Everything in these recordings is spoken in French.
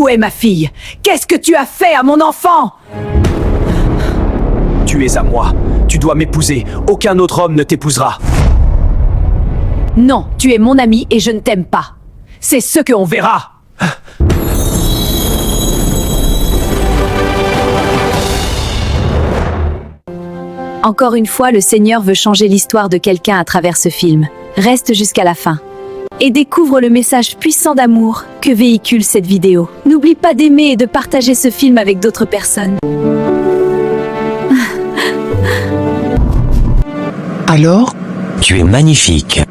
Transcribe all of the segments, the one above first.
Où est ma fille? Qu'est-ce que tu as fait à mon enfant? Tu es à moi. Tu dois m'épouser. Aucun autre homme ne t'épousera. Non, tu es mon ami et je ne t'aime pas. C'est ce que on verra. Encore une fois, le Seigneur veut changer l'histoire de quelqu'un à travers ce film. Reste jusqu'à la fin. Et découvre le message puissant d'amour que véhicule cette vidéo. N'oublie pas d'aimer et de partager ce film avec d'autres personnes. Alors, Tu es magnifique.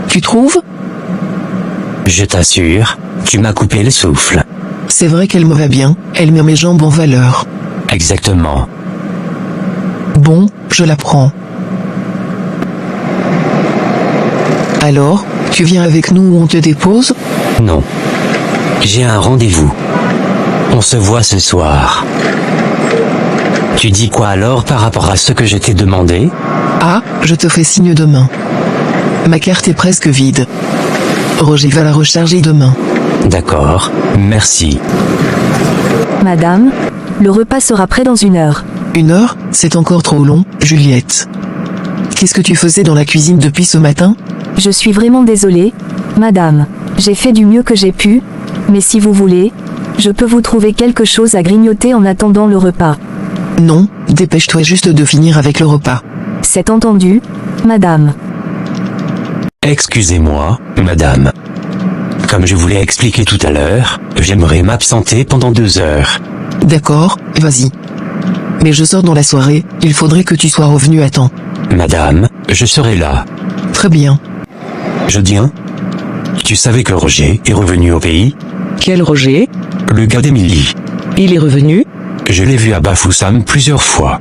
tu trouves? Je t'assure, tu m'as coupé le souffle. C'est vrai qu'elle me va bien, elle met mes jambes en valeur. Exactement. Bon, je la prends. Alors, tu viens avec nous ou on te dépose? Non. J'ai un rendez-vous. On se voit ce soir. Tu dis quoi alors par rapport à ce que je t'ai demandé? Ah, je te fais signe demain. Ma carte est presque vide. Roger va la recharger demain. D'accord, merci. Madame, le repas sera prêt dans 1 heure. 1 heure, c'est encore trop long, Juliette. Qu'est-ce que tu faisais dans la cuisine depuis ce matin? Je suis vraiment désolée, madame. J'ai fait du mieux que j'ai pu, mais si vous voulez, je peux vous trouver quelque chose à grignoter en attendant le repas. Non, dépêche-toi juste de finir avec le repas. C'est entendu, madame. Excusez-moi, madame. Comme je vous l'ai expliqué tout à l'heure, j'aimerais m'absenter pendant 2 heures. D'accord, vas-y. Mais je sors dans la soirée, il faudrait que tu sois revenu à temps. Madame, je serai là. Très bien. Je dis hein? Tu savais que Roger est revenu au pays? Quel Roger? Le gars d'Emily. Il est revenu? Je l'ai vu à Bafoussam plusieurs fois.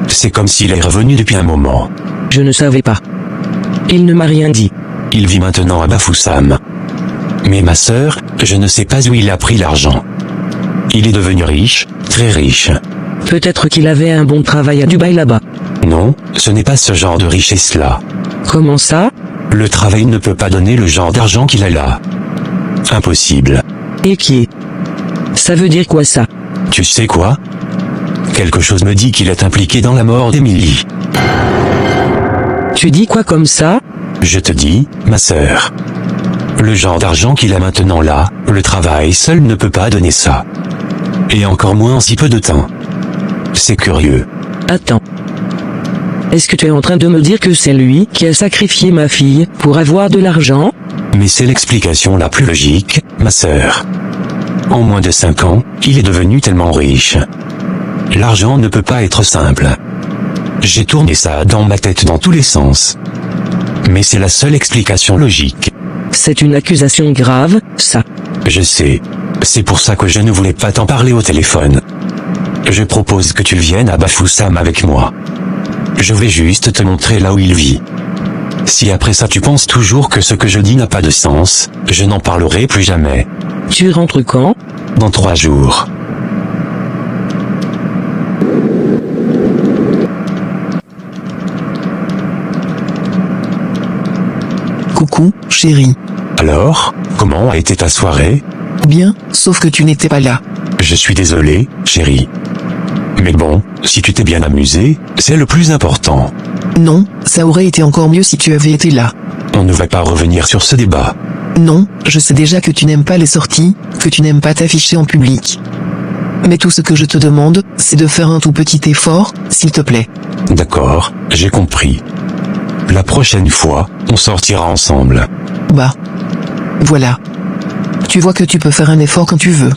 C'est comme s'il est revenu depuis un moment. Je ne savais pas. Il ne m'a rien dit. Il vit maintenant à Bafoussam. Mais ma sœur, je ne sais pas où il a pris l'argent. Il est devenu riche, très riche. Peut-être qu'il avait un bon travail à Dubaï là-bas. Non, ce n'est pas ce genre de richesse-là. Comment ça? Le travail ne peut pas donner le genre d'argent qu'il a là. Impossible. Et qui? Ça veut dire quoi ça? Tu sais quoi? Quelque chose me dit qu'il est impliqué dans la mort d'Emily. Tu dis quoi comme ça? Je te dis, ma sœur. Le genre d'argent qu'il a maintenant là, le travail seul ne peut pas donner ça. Et encore moins en si peu de temps. C'est curieux. Attends. Est-ce que tu es en train de me dire que c'est lui qui a sacrifié ma fille pour avoir de l'argent? Mais c'est l'explication la plus logique, ma sœur. En moins de 5 ans, il est devenu tellement riche. L'argent ne peut pas être simple. J'ai tourné ça dans ma tête dans tous les sens. Mais c'est la seule explication logique. C'est une accusation grave, ça. Je sais. C'est pour ça que je ne voulais pas t'en parler au téléphone. Je propose que tu viennes à Bafoussam avec moi. Je vais juste te montrer là où il vit. Si après ça tu penses toujours que ce que je dis n'a pas de sens, je n'en parlerai plus jamais. Tu rentres quand? Dans 3 jours. Coucou, chérie. Alors, comment a été ta soirée? Bien, sauf que tu n'étais pas là. Je suis désolé, chérie. Mais bon, si tu t'es bien amusé, c'est le plus important. Non, ça aurait été encore mieux si tu avais été là. On ne va pas revenir sur ce débat. Non, je sais déjà que tu n'aimes pas les sorties, que tu n'aimes pas t'afficher en public. Mais tout ce que je te demande, c'est de faire un tout petit effort, s'il te plaît. D'accord, j'ai compris. La prochaine fois, on sortira ensemble. Bah. Voilà. Tu vois que tu peux faire un effort quand tu veux.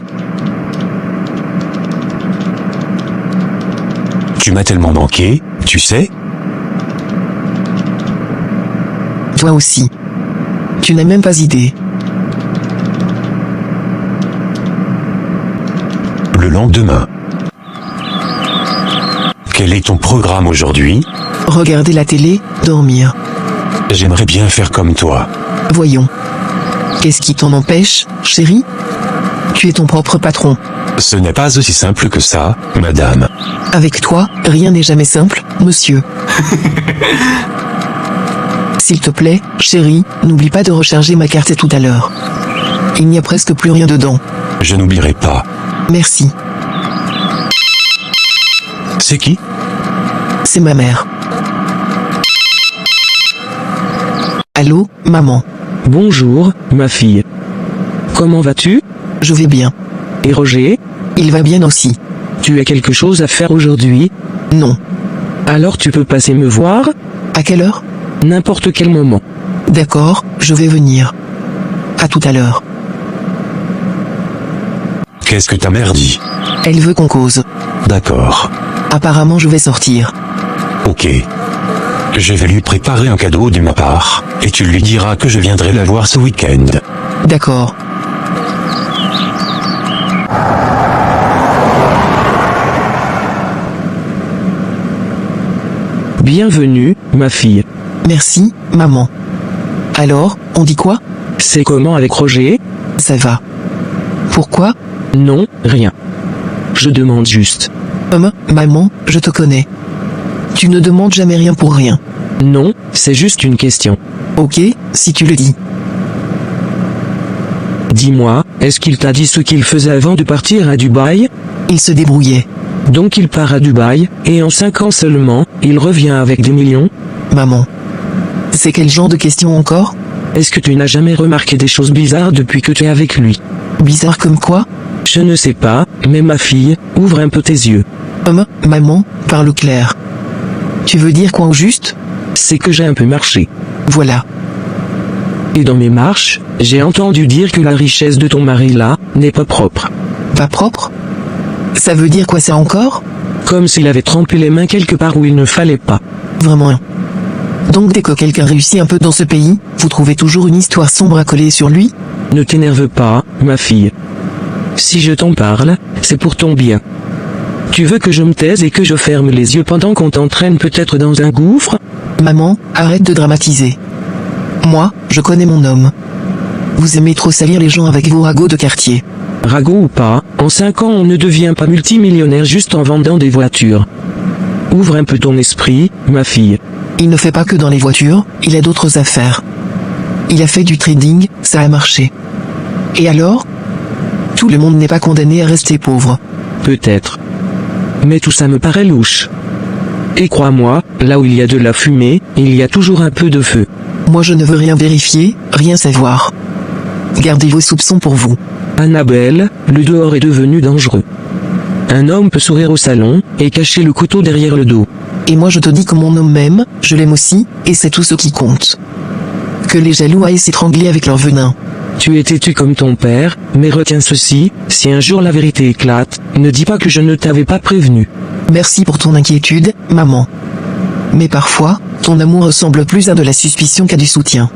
Tu m'as tellement manqué, tu sais? Toi aussi. Tu n'as même pas idée. Le lendemain. Quel est ton programme aujourd'hui? Regarder la télé, dormir. J'aimerais bien faire comme toi. Voyons. Qu'est-ce qui t'en empêche, chérie? Tu es ton propre patron. Ce n'est pas aussi simple que ça, madame. Avec toi, rien n'est jamais simple, monsieur. S'il te plaît, chérie, n'oublie pas de recharger ma carte tout à l'heure. Il n'y a presque plus rien dedans. Je n'oublierai pas. Merci. C'est qui? C'est ma mère. Allô, maman. Bonjour, ma fille. Comment vas-tu? Je vais bien. Et Roger? Il va bien aussi. Tu as quelque chose à faire aujourd'hui? Non. Alors tu peux passer me voir? À quelle heure? N'importe quel moment. D'accord, je vais venir. À tout à l'heure. Qu'est-ce que ta mère dit? Elle veut qu'on cause. D'accord. Apparemment je vais sortir. Ok. Je vais lui préparer un cadeau de ma part, et tu lui diras que je viendrai la voir ce week-end. D'accord. Bienvenue, ma fille. Merci, maman. Alors, on dit quoi? C'est comment avec Roger? Ça va. Pourquoi? Non, rien. Je demande juste. Maman, je te connais. Tu ne demandes jamais rien pour rien. Non, c'est juste une question. Ok, si tu le dis. Dis-moi, est-ce qu'il t'a dit ce qu'il faisait avant de partir à Dubaï? Il se débrouillait. Donc il part à Dubaï, et en 5 ans seulement, il revient avec des millions? Maman. C'est quel genre de question encore? Est-ce que tu n'as jamais remarqué des choses bizarres depuis que tu es avec lui? Bizarre comme quoi? Je ne sais pas, mais ma fille, ouvre un peu tes yeux. Maman, parle clair. Tu veux dire quoi au juste? C'est que j'ai un peu marché. Voilà. Et dans mes marches, j'ai entendu dire que la richesse de ton mari là, n'est pas propre. Pas propre? Ça veut dire quoi ça encore? Comme s'il avait trempé les mains quelque part où il ne fallait pas. Vraiment. Donc dès que quelqu'un réussit un peu dans ce pays, vous trouvez toujours une histoire sombre à coller sur lui? Ne t'énerve pas, ma fille. Si je t'en parle, c'est pour ton bien. Tu veux que je me taise et que je ferme les yeux pendant qu'on t'entraîne peut-être dans un gouffre? Maman, arrête de dramatiser. Moi, je connais mon homme. Vous aimez trop salir les gens avec vos ragots de quartier. Ragot ou pas, en 5 ans on ne devient pas multimillionnaire juste en vendant des voitures. Ouvre un peu ton esprit, ma fille. Il ne fait pas que dans les voitures, il a d'autres affaires. Il a fait du trading, ça a marché. Et alors? Tout le monde n'est pas condamné à rester pauvre. Peut-être. Mais tout ça me paraît louche. Et crois-moi, là où il y a de la fumée, il y a toujours un peu de feu. Moi je ne veux rien vérifier, rien savoir. Gardez vos soupçons pour vous. Annabelle, le dehors est devenu dangereux. Un homme peut sourire au salon, et cacher le couteau derrière le dos. Et moi je te dis que mon homme m'aime, je l'aime aussi, et c'est tout ce qui compte. Que les jaloux aillent s'étrangler avec leur venin. Tu es têtu comme ton père, mais retiens ceci, si un jour la vérité éclate, ne dis pas que je ne t'avais pas prévenu. Merci pour ton inquiétude, maman. Mais parfois, ton amour ressemble plus à de la suspicion qu'à du soutien.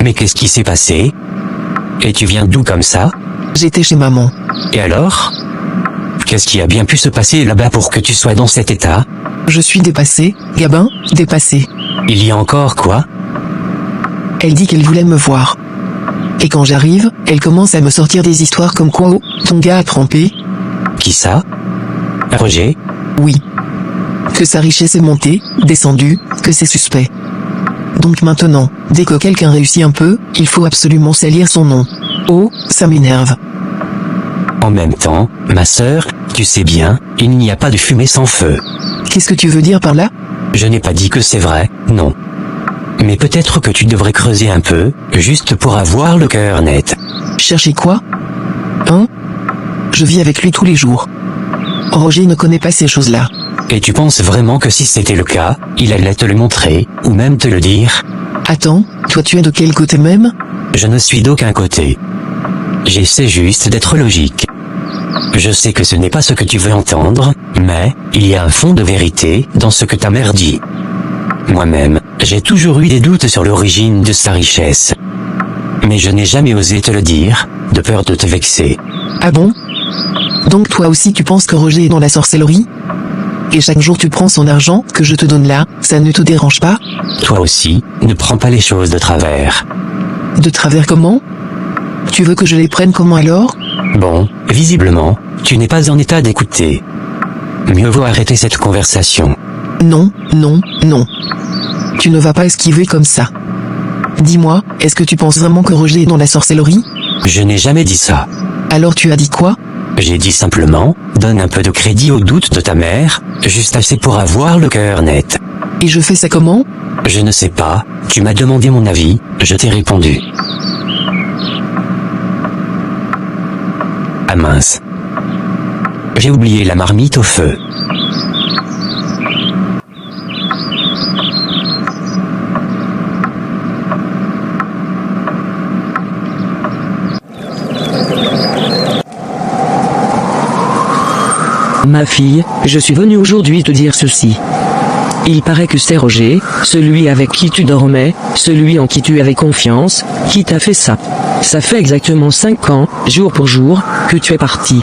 Mais qu'est-ce qui s'est passé? Et tu viens d'où comme ça? J'étais chez maman. Et alors? Qu'est-ce qui a bien pu se passer là-bas pour que tu sois dans cet état? Je suis dépassé, Gabin, dépassé. Il y a encore quoi? Elle dit qu'elle voulait me voir. Et quand j'arrive, elle commence à me sortir des histoires comme quoi ton gars a trempé. Qui ça? Roger? Oui. Que sa richesse est montée, descendue, que c'est suspect. Donc maintenant, dès que quelqu'un réussit un peu, il faut absolument salir son nom. Oh, ça m'énerve. En même temps, ma sœur, tu sais bien, il n'y a pas de fumée sans feu. Qu'est-ce que tu veux dire par là? Je n'ai pas dit que c'est vrai, non. Mais peut-être que tu devrais creuser un peu, juste pour avoir le cœur net. Chercher quoi? Hein? Je vis avec lui tous les jours. Roger ne connaît pas ces choses-là. Et tu penses vraiment que si c'était le cas, il allait te le montrer, ou même te le dire? Attends, toi tu es de quel côté même? Je ne suis d'aucun côté. J'essaie juste d'être logique. Je sais que ce n'est pas ce que tu veux entendre, mais, il y a un fond de vérité dans ce que ta mère dit. Moi-même, j'ai toujours eu des doutes sur l'origine de sa richesse. Mais je n'ai jamais osé te le dire, de peur de te vexer. Ah bon? Donc toi aussi tu penses que Roger est dans la sorcellerie? Et chaque jour tu prends son argent que je te donne là, ça ne te dérange pas? Toi aussi, ne prends pas les choses de travers. De travers comment? Tu veux que je les prenne comment alors? Bon, visiblement, tu n'es pas en état d'écouter. Mieux vaut arrêter cette conversation. Non, non, non. Tu ne vas pas esquiver comme ça. Dis-moi, est-ce que tu penses vraiment que Roger est dans la sorcellerie? Je n'ai jamais dit ça. Alors tu as dit quoi? J'ai dit simplement, donne un peu de crédit aux doutes de ta mère, juste assez pour avoir le cœur net. Et je fais ça comment? Je ne sais pas, tu m'as demandé mon avis, je t'ai répondu. Ah mince. J'ai oublié la marmite au feu. Ma fille, je suis venu aujourd'hui te dire ceci. Il paraît que c'est Roger, celui avec qui tu dormais, celui en qui tu avais confiance, qui t'a fait ça. Ça fait exactement 5 ans, jour pour jour, que tu es parti.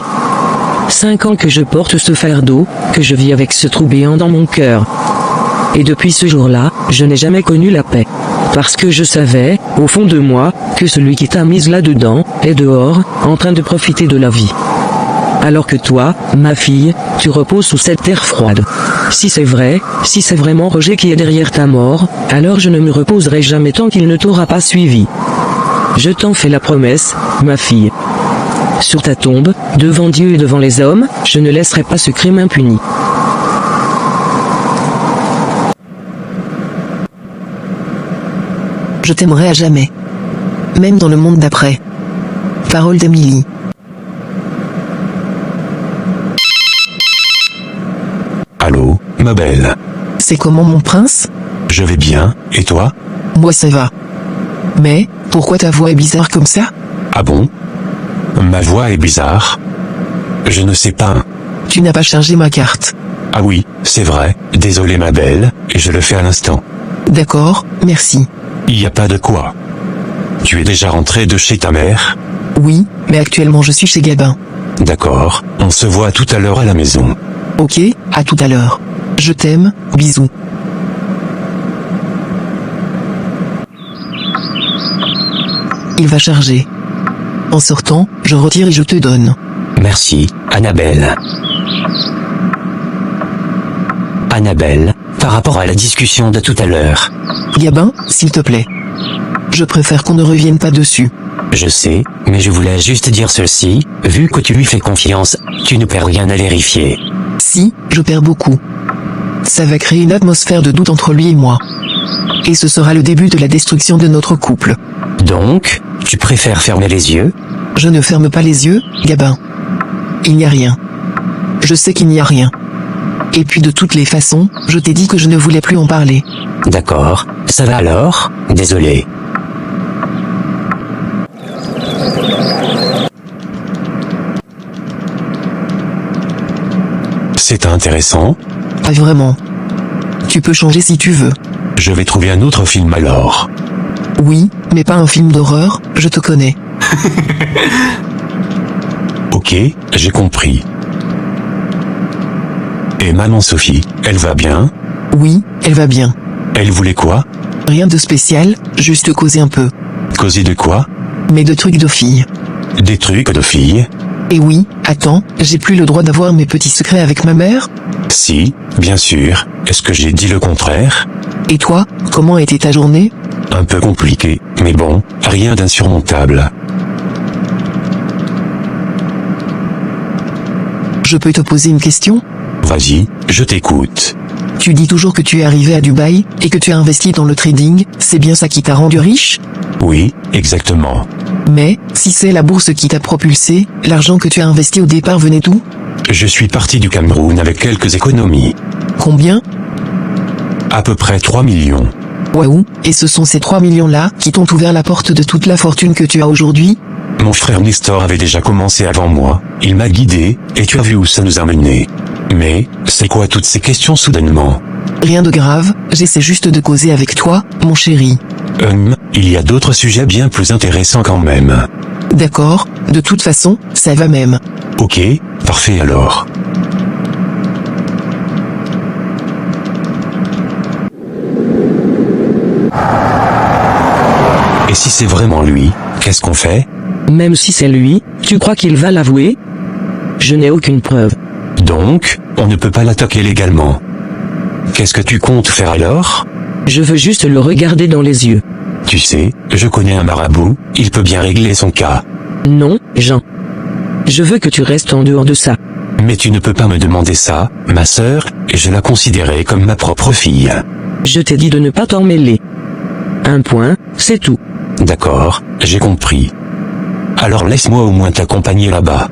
5 ans que je porte ce fardeau, que je vis avec ce trou béant dans mon cœur. Et depuis ce jour-là, je n'ai jamais connu la paix. Parce que je savais, au fond de moi, que celui qui t'a mise là-dedans, est dehors, en train de profiter de la vie. Alors que toi, ma fille, tu reposes sous cette terre froide. Si c'est vrai, si c'est vraiment Roger qui est derrière ta mort, alors je ne me reposerai jamais tant qu'il ne t'aura pas suivi. Je t'en fais la promesse, ma fille. Sur ta tombe, devant Dieu et devant les hommes, je ne laisserai pas ce crime impuni. Je t'aimerai à jamais. Même dans le monde d'après. Parole d'Emily. Allô, ma belle. C'est comment mon prince? Je vais bien, et toi? Moi ça va. Mais, pourquoi ta voix est bizarre comme ça? Ah bon? Ma voix est bizarre? Je ne sais pas. Tu n'as pas chargé ma carte. Ah oui, c'est vrai, désolé ma belle, et je le fais à l'instant. D'accord, merci. Il n'y a pas de quoi. Tu es déjà rentré de chez ta mère? Oui, mais actuellement je suis chez Gabin. D'accord, on se voit tout à l'heure à la maison. Ok, à tout à l'heure. Je t'aime, bisous. Il va charger. En sortant, je retire et je te donne. Merci, Annabelle. Annabelle, par rapport à la discussion de tout à l'heure. Gabin, s'il te plaît. Je préfère qu'on ne revienne pas dessus. Je sais, mais je voulais juste dire ceci, vu que tu lui fais confiance, tu ne perds rien à vérifier. Si, je perds beaucoup. Ça va créer une atmosphère de doute entre lui et moi. Et ce sera le début de la destruction de notre couple. Donc, tu préfères fermer les yeux? Je ne ferme pas les yeux, Gabin. Il n'y a rien. Je sais qu'il n'y a rien. Et puis de toutes les façons, je t'ai dit que je ne voulais plus en parler. D'accord, ça va alors? Désolé. C'est intéressant. Pas vraiment. Tu peux changer si tu veux. Je vais trouver un autre film alors. Oui, mais pas un film d'horreur, je te connais. Ok, j'ai compris. Et maman Sophie, elle va bien? Oui, elle va bien. Elle voulait quoi? Rien de spécial, juste causer un peu. Causer de quoi? Mais de trucs de filles. Des trucs de filles? Et oui, attends, j'ai plus le droit d'avoir mes petits secrets avec ma mère? Si, bien sûr. Est-ce que j'ai dit le contraire? Et toi, comment était ta journée? Un peu compliqué, mais bon, rien d'insurmontable. Je peux te poser une question? Vas-y, je t'écoute. Tu dis toujours que tu es arrivé à Dubaï, et que tu as investi dans le trading, c'est bien ça qui t'a rendu riche? Oui, exactement. Mais, si c'est la bourse qui t'a propulsé, l'argent que tu as investi au départ venait d'où? Je suis parti du Cameroun avec quelques économies. Combien? À peu près 3 millions. Waouh, et ce sont ces 3 millions-là qui t'ont ouvert la porte de toute la fortune que tu as aujourd'hui? Mon frère Nestor avait déjà commencé avant moi, il m'a guidé, et tu as vu où ça nous a menés. Mais, c'est quoi toutes ces questions soudainement? Rien de grave, j'essaie juste de causer avec toi, mon chéri. Il y a d'autres sujets bien plus intéressants quand même. D'accord, de toute façon, ça va même. Ok, parfait alors. Et si c'est vraiment lui, qu'est-ce qu'on fait? Même si c'est lui, tu crois qu'il va l'avouer? Je n'ai aucune preuve. Donc, on ne peut pas l'attaquer légalement. Qu'est-ce que tu comptes faire alors? Je veux juste le regarder dans les yeux. Tu sais, je connais un marabout, il peut bien régler son cas. Non, Jean. Je veux que tu restes en dehors de ça. Mais tu ne peux pas me demander ça, ma sœur, et je la considérais comme ma propre fille. Je t'ai dit de ne pas t'en mêler. Un point, c'est tout. D'accord, j'ai compris. Alors laisse-moi au moins t'accompagner là-bas.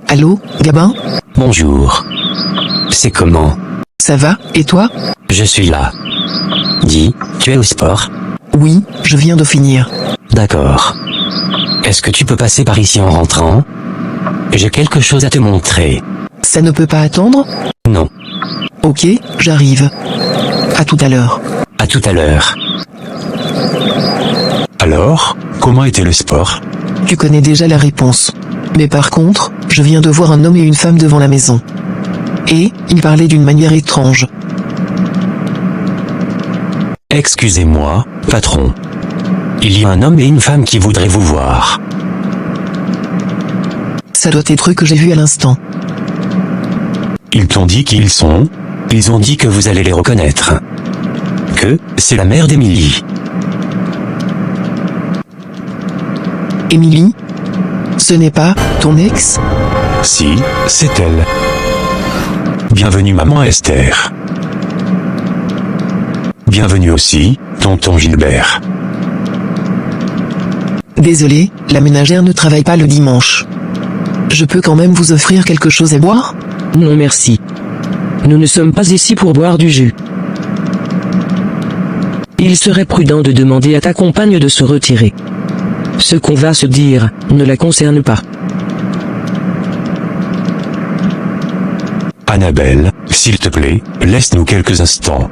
Allô, Gabin? Bonjour. C'est comment? Ça va, et toi? Je suis là. Dis, tu es au sport? Oui, je viens de finir. D'accord. Est-ce que tu peux passer par ici en rentrant? J'ai quelque chose à te montrer. Ça ne peut pas attendre? Non. Ok, j'arrive. À tout à l'heure. À tout à l'heure. Alors, comment était le sport? Tu connais déjà la réponse. Mais par contre, je viens de voir un homme et une femme devant la maison. Et, ils parlaient d'une manière étrange. Excusez-moi, patron. Il y a un homme et une femme qui voudraient vous voir. Ça doit être eux que j'ai vus à l'instant. Ils t'ont dit qui ils sont? Ils ont dit que vous allez les reconnaître. Que c'est la mère d'Émilie. Émilie? Ce n'est pas ton ex? Si, c'est elle. Bienvenue maman Esther. Bienvenue aussi, tonton Gilbert. Désolé, la ménagère ne travaille pas le dimanche. Je peux quand même vous offrir quelque chose à boire? Non merci. Nous ne sommes pas ici pour boire du jus. Il serait prudent de demander à ta compagne de se retirer. Ce qu'on va se dire ne la concerne pas. Annabelle, s'il te plaît, laisse-nous quelques instants.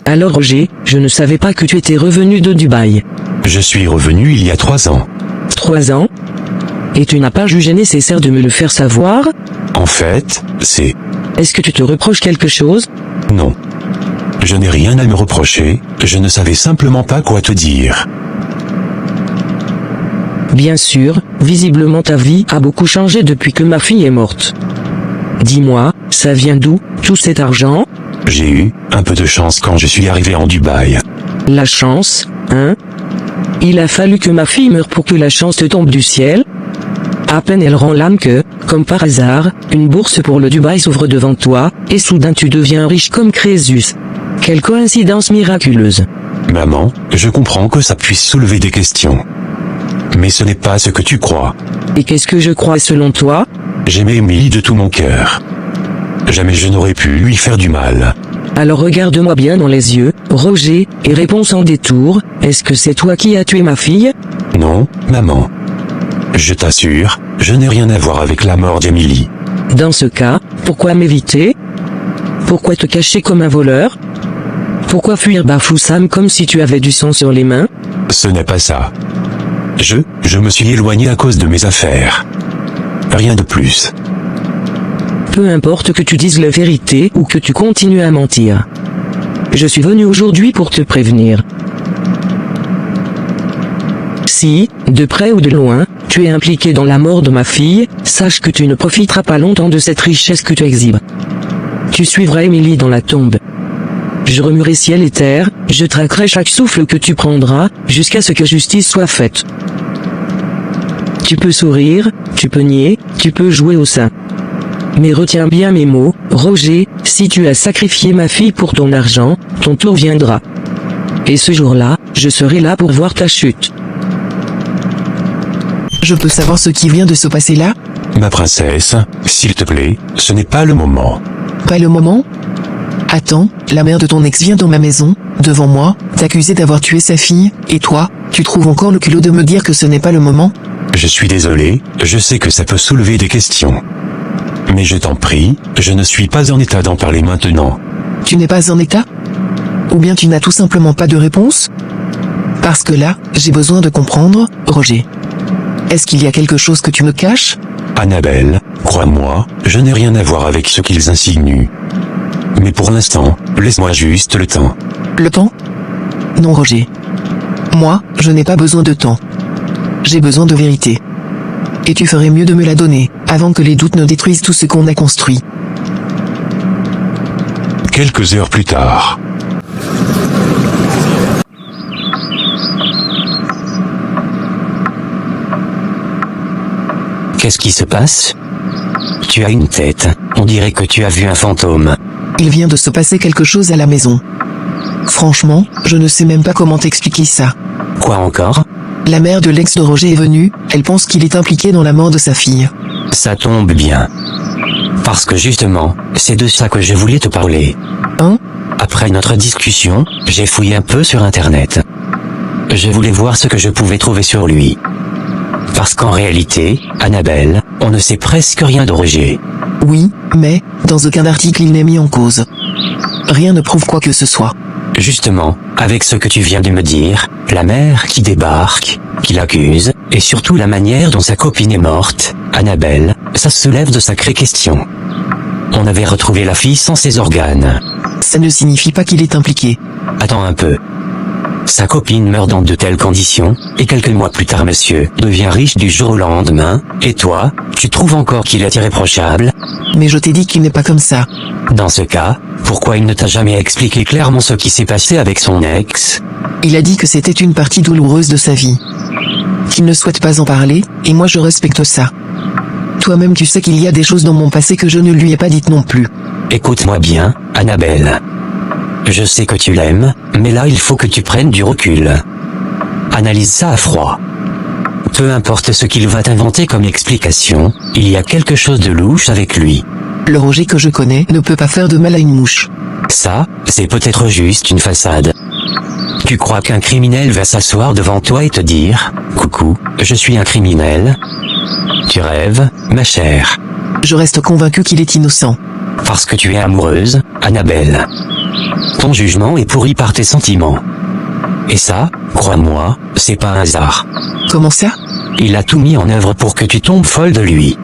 Alors Roger, je ne savais pas que tu étais revenu de Dubaï. Je suis revenu il y a 3 ans. 3 ans? Et tu n'as pas jugé nécessaire de me le faire savoir? En fait, c'est... Est-ce que tu te reproches quelque chose? Non. Je n'ai rien à me reprocher, je ne savais simplement pas quoi te dire. Bien sûr, visiblement ta vie a beaucoup changé depuis que ma fille est morte. Dis-moi, ça vient d'où, tout cet argent? J'ai eu un peu de chance quand je suis arrivé en Dubaï. La chance, hein? Il a fallu que ma fille meure pour que la chance te tombe du ciel? À peine elle rend l'âme que, comme par hasard, une bourse pour le Dubaï s'ouvre devant toi, et soudain tu deviens riche comme Crésus. Quelle coïncidence miraculeuse. Maman, je comprends que ça puisse soulever des questions. Mais ce n'est pas ce que tu crois. Et qu'est-ce que je crois selon toi? J'aimais Émilie de tout mon cœur. Jamais je n'aurais pu lui faire du mal. Alors regarde-moi bien dans les yeux, Roger, et réponds sans détour, est-ce que c'est toi qui as tué ma fille? Non, maman. Je t'assure, je n'ai rien à voir avec la mort d'Émilie. Dans ce cas, pourquoi m'éviter? Pourquoi te cacher comme un voleur? Pourquoi fuir Bafoussam comme si tu avais du sang sur les mains? Ce n'est pas ça. Je me suis éloigné à cause de mes affaires. Rien de plus. Peu importe que tu dises la vérité ou que tu continues à mentir. Je suis venu aujourd'hui pour te prévenir. Si, de près ou de loin, tu es impliqué dans la mort de ma fille, sache que tu ne profiteras pas longtemps de cette richesse que tu exhibes. Tu suivras Émilie dans la tombe. Je remuerai ciel et terre, je traquerai chaque souffle que tu prendras, jusqu'à ce que justice soit faite. Tu peux sourire, tu peux nier, tu peux jouer au sein. Mais retiens bien mes mots, Roger, si tu as sacrifié ma fille pour ton argent, ton tour viendra. Et ce jour-là, je serai là pour voir ta chute. Je peux savoir ce qui vient de se passer là? Ma princesse, s'il te plaît, ce n'est pas le moment. Pas le moment? Attends, la mère de ton ex vient dans ma maison, devant moi, t'accuser d'avoir tué sa fille, et toi, tu trouves encore le culot de me dire que ce n'est pas le moment? Je suis désolé, je sais que ça peut soulever des questions. Mais je t'en prie, je ne suis pas en état d'en parler maintenant. Tu n'es pas en état? Ou bien tu n'as tout simplement pas de réponse? Parce que là, j'ai besoin de comprendre, Roger. Est-ce qu'il y a quelque chose que tu me caches? Annabelle, crois-moi, je n'ai rien à voir avec ce qu'ils insinuent. Mais pour l'instant, laisse-moi juste le temps. Le temps? Non, Roger. Moi, je n'ai pas besoin de temps. J'ai besoin de vérité. Et tu ferais mieux de me la donner, avant que les doutes ne détruisent tout ce qu'on a construit. Quelques heures plus tard. Qu'est-ce qui se passe? Tu as une tête, on dirait que tu as vu un fantôme. Il vient de se passer quelque chose à la maison. Franchement, je ne sais même pas comment t'expliquer ça. Quoi encore? La mère de l'ex de Roger est venue, elle pense qu'il est impliqué dans la mort de sa fille. Ça tombe bien. Parce que justement, c'est de ça que je voulais te parler. Hein? Après notre discussion, j'ai fouillé un peu sur Internet. Je voulais voir ce que je pouvais trouver sur lui. Parce qu'en réalité, Annabelle, on ne sait presque rien de Roger. Oui, mais, dans aucun article il n'est mis en cause. Rien ne prouve quoi que ce soit. Justement, avec ce que tu viens de me dire, la mère qui débarque, qui l'accuse, et surtout la manière dont sa copine est morte, Annabelle, ça soulève de sacrées questions. On avait retrouvé la fille sans ses organes. Ça ne signifie pas qu'il est impliqué. Attends un peu. Sa copine meurt dans de telles conditions, et quelques mois plus tard monsieur devient riche du jour au lendemain, et toi, tu trouves encore qu'il est irréprochable? Mais je t'ai dit qu'il n'est pas comme ça. Dans ce cas, pourquoi il ne t'a jamais expliqué clairement ce qui s'est passé avec son ex? Il a dit que c'était une partie douloureuse de sa vie. Qu'il ne souhaite pas en parler, et moi je respecte ça. Toi-même tu sais qu'il y a des choses dans mon passé que je ne lui ai pas dites non plus. Écoute-moi bien, Annabelle. Je sais que tu l'aimes, mais là il faut que tu prennes du recul. Analyse ça à froid. Peu importe ce qu'il va t'inventer comme explication, il y a quelque chose de louche avec lui. Le Roger que je connais ne peut pas faire de mal à une mouche. Ça, c'est peut-être juste une façade. Tu crois qu'un criminel va s'asseoir devant toi et te dire « Coucou, je suis un criminel ?» Tu rêves, ma chère. Je reste convaincu qu'il est innocent. Parce que tu es amoureuse, Annabelle. Ton jugement est pourri par tes sentiments. Et ça, crois-moi, c'est pas un hasard. Comment ça? Il a tout mis en œuvre pour que tu tombes folle de lui.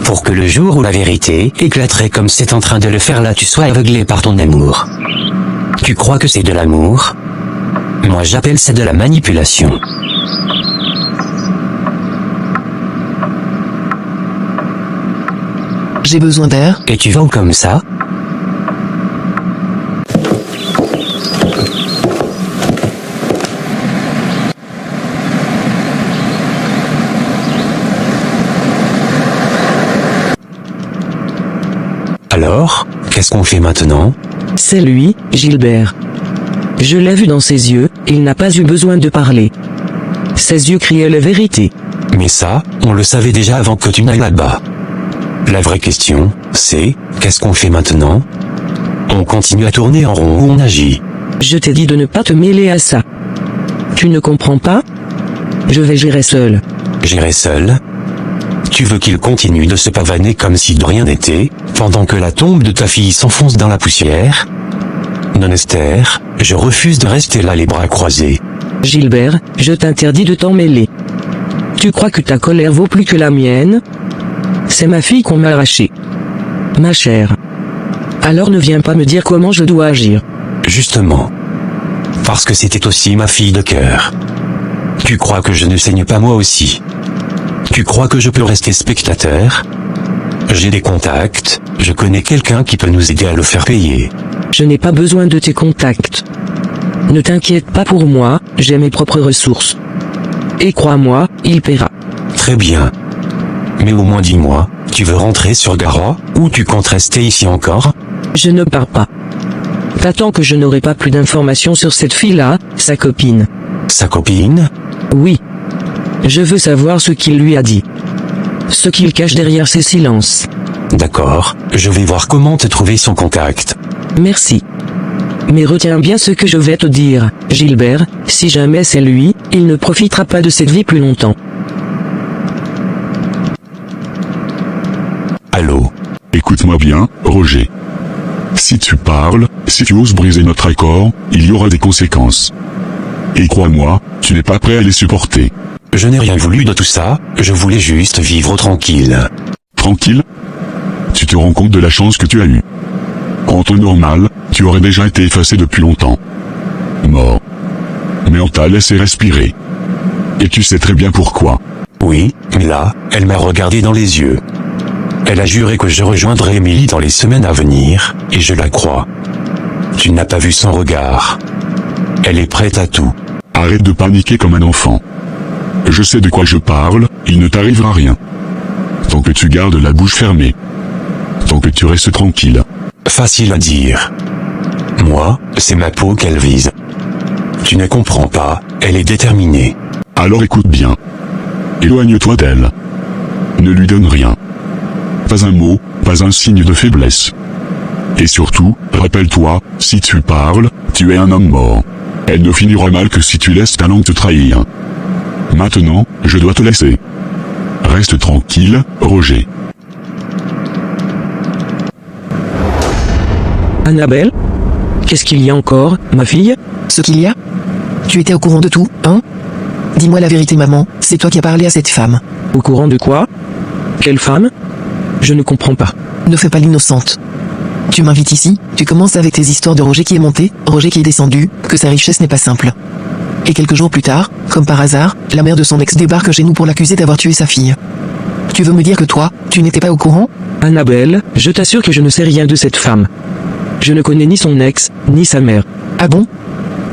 Pour que le jour où la vérité éclaterait comme c'est en train de le faire là tu sois aveuglé par ton amour. Tu crois que c'est de l'amour? Moi j'appelle ça de la manipulation. J'ai besoin d'air. Et tu vas comme ça? Alors, qu'est-ce qu'on fait maintenant? C'est lui, Gilbert. Je l'ai vu dans ses yeux, il n'a pas eu besoin de parler. Ses yeux criaient la vérité. Mais ça, on le savait déjà avant que tu n'ailles là-bas. La vraie question, c'est, qu'est-ce qu'on fait maintenant? On continue à tourner en rond ou on agit? Je t'ai dit de ne pas te mêler à ça. Tu ne comprends pas? Je vais gérer seul. Gérer seul? Tu veux qu'il continue de se pavaner comme si de rien n'était, pendant que la tombe de ta fille s'enfonce dans la poussière? Non Esther, je refuse de rester là les bras croisés. Gilbert, je t'interdis de t'en mêler. Tu crois que ta colère vaut plus que la mienne? C'est ma fille qu'on m'a arrachée. Ma chère. Alors ne viens pas me dire comment je dois agir. Justement. Parce que c'était aussi ma fille de cœur. Tu crois que je ne saigne pas moi aussi? Tu crois que je peux rester spectateur? J'ai des contacts, je connais quelqu'un qui peut nous aider à le faire payer. Je n'ai pas besoin de tes contacts. Ne t'inquiète pas pour moi, j'ai mes propres ressources. Et crois-moi, il paiera. Très bien. Mais au moins dis-moi, tu veux rentrer sur Garoua, ou tu comptes rester ici encore? Je ne pars pas. T'attends que je n'aurai pas plus d'informations sur cette fille-là, sa copine. Sa copine? Oui. Je veux savoir ce qu'il lui a dit. Ce qu'il cache derrière ses silences. D'accord, je vais voir comment te trouver son contact. Merci. Mais retiens bien ce que je vais te dire, Gilbert, si jamais c'est lui, il ne profitera pas de cette vie plus longtemps. Allô? Écoute-moi bien, Roger. Si tu parles, si tu oses briser notre accord, il y aura des conséquences. Et crois-moi, tu n'es pas prêt à les supporter. Je n'ai rien voulu de tout ça, je voulais juste vivre tranquille. Tranquille? Tu te rends compte de la chance que tu as eue. En temps normal, tu aurais déjà été effacé depuis longtemps. Mort. Mais on t'a laissé respirer. Et tu sais très bien pourquoi. Oui, mais là, elle m'a regardé dans les yeux. Elle a juré que je rejoindrais Émilie dans les semaines à venir, et je la crois. Tu n'as pas vu son regard. Elle est prête à tout. Arrête de paniquer comme un enfant. Je sais de quoi je parle, il ne t'arrivera rien. Tant que tu gardes la bouche fermée. Tant que tu restes tranquille. Facile à dire. Moi, c'est ma peau qu'elle vise. Tu ne comprends pas, elle est déterminée. Alors écoute bien. Éloigne-toi d'elle. Ne lui donne rien. Pas un mot, pas un signe de faiblesse. Et surtout, rappelle-toi, si tu parles, tu es un homme mort. Elle ne finira mal que si tu laisses ta langue te trahir. Maintenant, je dois te laisser. Reste tranquille, Roger. Annabelle? Qu'est-ce qu'il y a encore, ma fille? Ce qu'il y a? Tu étais au courant de tout, hein? Dis-moi la vérité, maman, c'est toi qui as parlé à cette femme. Au courant de quoi? Quelle femme? Je ne comprends pas. Ne fais pas l'innocente. Tu m'invites ici, tu commences avec tes histoires de Roger qui est monté, Roger qui est descendu, que sa richesse n'est pas simple. Et quelques jours plus tard, comme par hasard, la mère de son ex débarque chez nous pour l'accuser d'avoir tué sa fille. Tu veux me dire que toi, tu n'étais pas au courant? Annabelle, je t'assure que je ne sais rien de cette femme. Je ne connais ni son ex, ni sa mère. Ah bon?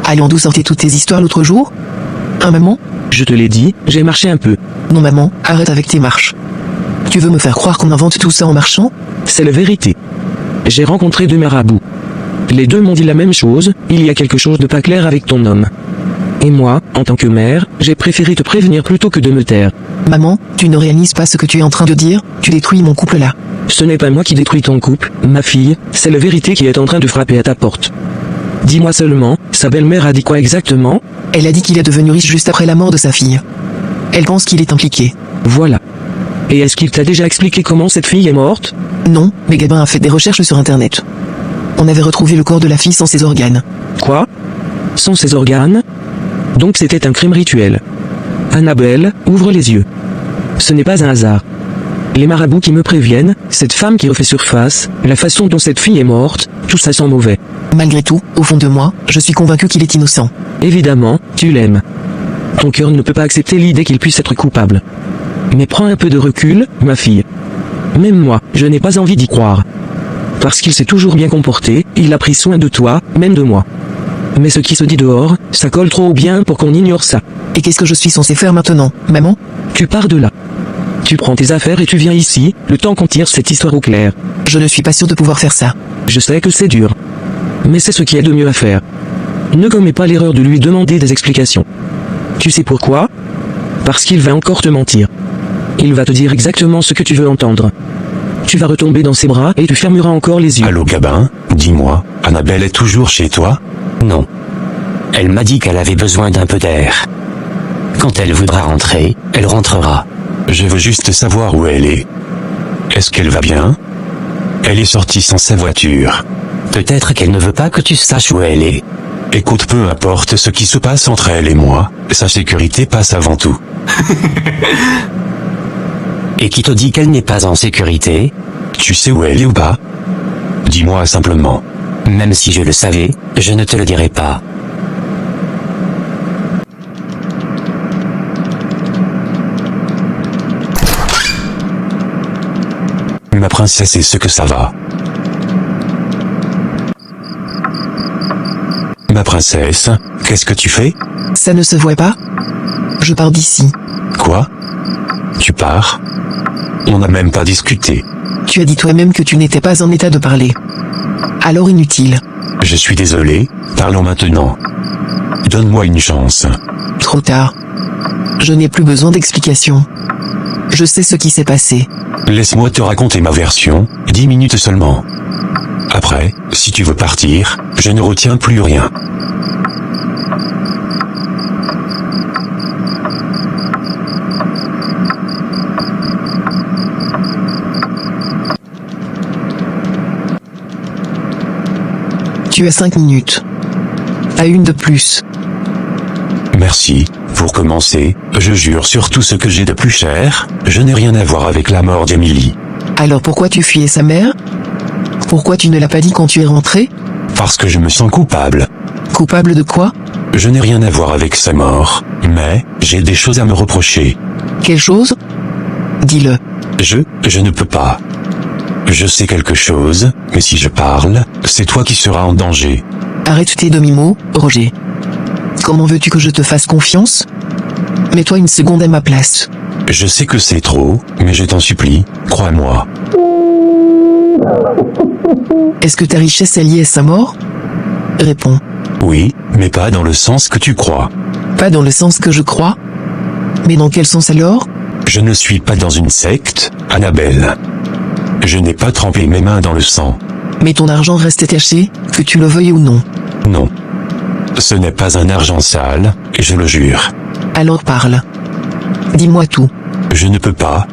Allons, d'où sortaient toutes tes histoires l'autre jour? Hein, maman? Je te l'ai dit, j'ai marché un peu. Non, maman, arrête avec tes marches. Tu veux me faire croire qu'on invente tout ça en marchant? C'est la vérité. J'ai rencontré deux marabouts. Les deux m'ont dit la même chose, il y a quelque chose de pas clair avec ton homme. Et moi, en tant que mère, j'ai préféré te prévenir plutôt que de me taire. Maman, tu ne réalises pas ce que tu es en train de dire, tu détruis mon couple là. Ce n'est pas moi qui détruis ton couple, ma fille, c'est la vérité qui est en train de frapper à ta porte. Dis-moi seulement, sa belle-mère a dit quoi exactement? Elle a dit qu'il est devenu riche juste après la mort de sa fille. Elle pense qu'il est impliqué. Voilà. Et est-ce qu'il t'a déjà expliqué comment cette fille est morte? Non, mais Gabin a fait des recherches sur internet. On avait retrouvé le corps de la fille sans ses organes. Quoi? Sans ses organes? Donc c'était un crime rituel. Annabelle, ouvre les yeux. Ce n'est pas un hasard. Les marabouts qui me préviennent, cette femme qui refait surface, la façon dont cette fille est morte, tout ça sent mauvais. Malgré tout, au fond de moi, je suis convaincu qu'il est innocent. Évidemment, tu l'aimes. Ton cœur ne peut pas accepter l'idée qu'il puisse être coupable. Mais prends un peu de recul, ma fille. Même moi, je n'ai pas envie d'y croire. Parce qu'il s'est toujours bien comporté, il a pris soin de toi, même de moi. Mais ce qui se dit dehors, ça colle trop bien pour qu'on ignore ça. Et qu'est-ce que je suis censé faire maintenant, maman? Tu pars de là. Tu prends tes affaires et tu viens ici, le temps qu'on tire cette histoire au clair. Je ne suis pas sûr de pouvoir faire ça. Je sais que c'est dur. Mais c'est ce qui est de mieux à faire. Ne commets pas l'erreur de lui demander des explications. Tu sais pourquoi? Parce qu'il va encore te mentir. Il va te dire exactement ce que tu veux entendre. Tu vas retomber dans ses bras et tu fermeras encore les yeux. Allô Gabin, dis-moi, Annabelle est toujours chez toi? Non. Elle m'a dit qu'elle avait besoin d'un peu d'air. Quand elle voudra rentrer, elle rentrera. Je veux juste savoir où elle est. Est-ce qu'elle va bien? Elle est sortie sans sa voiture. Peut-être qu'elle ne veut pas que tu saches où elle est. Écoute, peu importe ce qui se passe entre elle et moi, sa sécurité passe avant tout. Et qui te dit qu'elle n'est pas en sécurité? Tu sais où elle est ou pas? Dis-moi simplement. Même si je le savais, je ne te le dirai pas. Ma princesse, est-ce que ça va? Ma princesse, qu'est-ce que tu fais? Ça ne se voit pas? Je pars d'ici. Quoi? Tu pars? On n'a même pas discuté. Tu as dit toi-même que tu n'étais pas en état de parler. Alors inutile. Je suis désolé, parlons maintenant. Donne-moi une chance. Trop tard. Je n'ai plus besoin d'explications. Je sais ce qui s'est passé. Laisse-moi te raconter ma version, 10 minutes seulement. Après, si tu veux partir, je ne retiens plus rien. Tu as 5 minutes. Pas une de plus. Merci. Pour commencer, je jure sur tout ce que j'ai de plus cher, je n'ai rien à voir avec la mort d'Émilie. Alors pourquoi tu fuyais sa mère? Pourquoi tu ne l'as pas dit quand tu es rentré? Parce que je me sens coupable. Coupable de quoi? Je n'ai rien à voir avec sa mort, mais j'ai des choses à me reprocher. Quelle chose? Dis-le. Je ne peux pas. Je sais quelque chose, mais si je parle, c'est toi qui seras en danger. Arrête tes demi-mots, Roger. Comment veux-tu que je te fasse confiance? Mets-toi une seconde à ma place. Je sais que c'est trop, mais je t'en supplie, crois-moi. Est-ce que ta richesse est liée à sa mort? Réponds. Oui, mais pas dans le sens que tu crois. Pas dans le sens que je crois? Mais dans quel sens alors? Je ne suis pas dans une secte, Annabelle. Je n'ai pas trempé mes mains dans le sang. Mais ton argent reste caché, que tu le veuilles ou non. Non. Ce n'est pas un argent sale, et je le jure. Alors parle. Dis-moi tout. Je ne peux pas,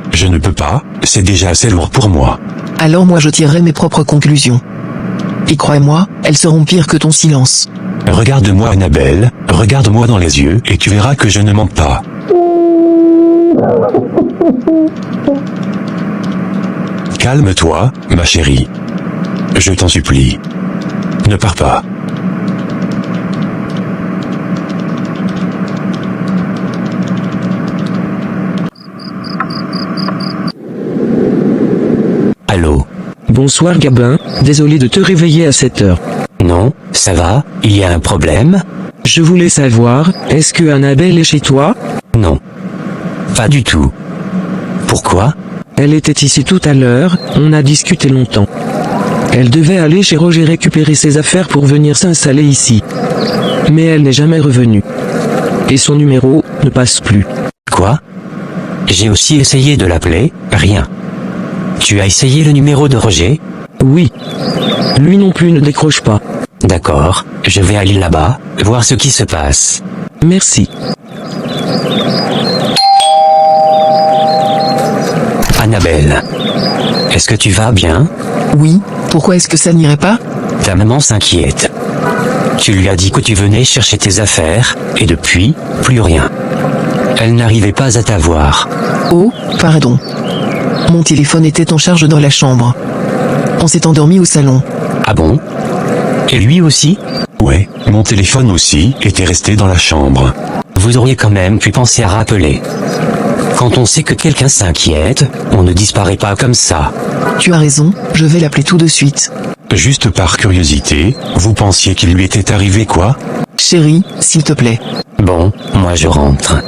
c'est déjà assez lourd pour moi. Alors moi je tirerai mes propres conclusions. Et crois-moi, elles seront pires que ton silence. Regarde-moi Annabelle, regarde-moi dans les yeux et tu verras que je ne mens pas. Calme-toi, ma chérie. Je t'en supplie. Ne pars pas. Allô? Bonsoir Gabin, désolé de te réveiller à cette heure. Non, ça va, il y a un problème? Je voulais savoir, est-ce que Annabelle est chez toi? Non. Pas du tout. Pourquoi? Elle était ici tout à l'heure, on a discuté longtemps. Elle devait aller chez Roger récupérer ses affaires pour venir s'installer ici. Mais elle n'est jamais revenue. Et son numéro ne passe plus. Quoi? J'ai aussi essayé de l'appeler, rien. Tu as essayé le numéro de Roger? Oui. Lui non plus ne décroche pas. D'accord, je vais aller là-bas, voir ce qui se passe. Merci. Annabelle. Est-ce que tu vas bien? Oui, pourquoi est-ce que ça n'irait pas? Ta maman s'inquiète. Tu lui as dit que tu venais chercher tes affaires, et depuis, plus rien. Elle n'arrivait pas à t'avoir. Oh, pardon. Mon téléphone était en charge dans la chambre. On s'est endormi au salon. Ah bon? Et lui aussi? Ouais, mon téléphone aussi était resté dans la chambre. Vous auriez quand même pu penser à rappeler. Quand on sait que quelqu'un s'inquiète, on ne disparaît pas comme ça. Tu as raison, je vais l'appeler tout de suite. Juste par curiosité, vous pensiez qu'il lui était arrivé quoi? Chérie, s'il te plaît. Bon, moi je rentre.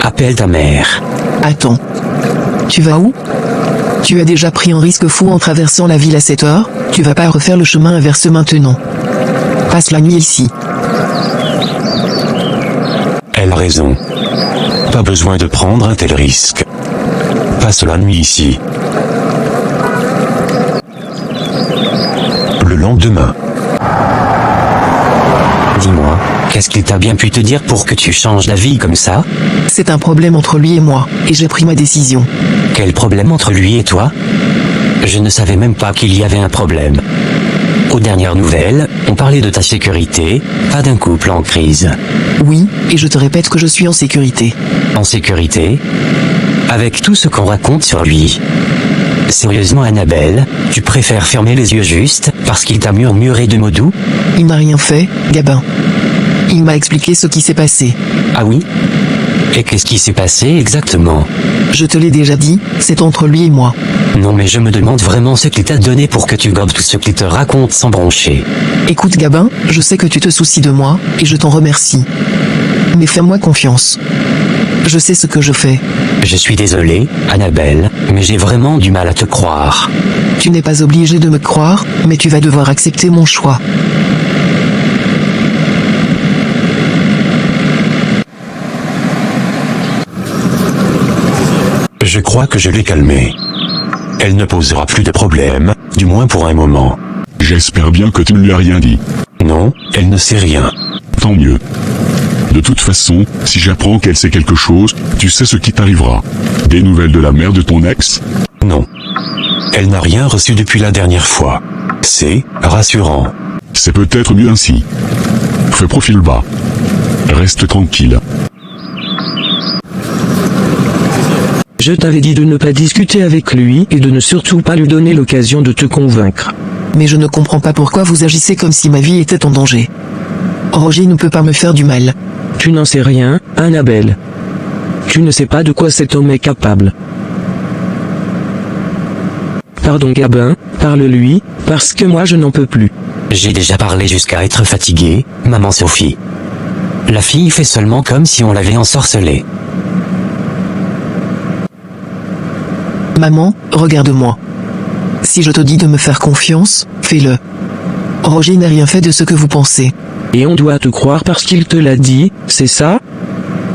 Appelle ta mère. Attends. Tu vas où? Tu as déjà pris un risque fou en traversant la ville à cette heure, tu vas pas refaire le chemin inverse maintenant. Passe la nuit ici. Elle a raison. Pas besoin de prendre un tel risque. Passe la nuit ici. Le lendemain. Dis-moi, qu'est-ce qu'il t'a bien pu te dire pour que tu changes d'avis comme ça? C'est un problème entre lui et moi, et j'ai pris ma décision. Quel problème entre lui et toi? Je ne savais même pas qu'il y avait un problème. Aux dernières nouvelles, on parlait de ta sécurité, pas d'un couple en crise. Oui, et je te répète que je suis en sécurité. En sécurité? Avec tout ce qu'on raconte sur lui. Sérieusement Annabelle, tu préfères fermer les yeux juste, parce qu'il t'a murmuré de mots doux? Il m'a rien fait, Gabin. Il m'a expliqué ce qui s'est passé. Ah oui? Et qu'est-ce qui s'est passé exactement? Je te l'ai déjà dit, c'est entre lui et moi. Non mais je me demande vraiment ce qu'il t'a donné pour que tu gobes tout ce qu'il te raconte sans broncher. Écoute Gabin, je sais que tu te soucies de moi, et je t'en remercie. Mais fais-moi confiance. Je sais ce que je fais. Je suis désolé, Annabelle, mais j'ai vraiment du mal à te croire. Tu n'es pas obligé de me croire, mais tu vas devoir accepter mon choix. Je crois que je l'ai calmée. Elle ne posera plus de problème, du moins pour un moment. J'espère bien que tu ne lui as rien dit. Non, elle ne sait rien. Tant mieux. De toute façon, si j'apprends qu'elle sait quelque chose, tu sais ce qui t'arrivera. Des nouvelles de la mère de ton ex? Non. Elle n'a rien reçu depuis la dernière fois. C'est rassurant. C'est peut-être mieux ainsi. Fais profil bas. Reste tranquille. Je t'avais dit de ne pas discuter avec lui et de ne surtout pas lui donner l'occasion de te convaincre. Mais je ne comprends pas pourquoi vous agissez comme si ma vie était en danger. Roger ne peut pas me faire du mal. Tu n'en sais rien, Annabelle. Tu ne sais pas de quoi cet homme est capable. Pardon Gabin, parle-lui, parce que moi je n'en peux plus. J'ai déjà parlé jusqu'à être fatigué, maman Sophie. La fille fait seulement comme si on l'avait ensorcelée. Maman, regarde-moi. Si je te dis de me faire confiance, fais-le. Roger n'a rien fait de ce que vous pensez. Et on doit te croire parce qu'il te l'a dit, c'est ça?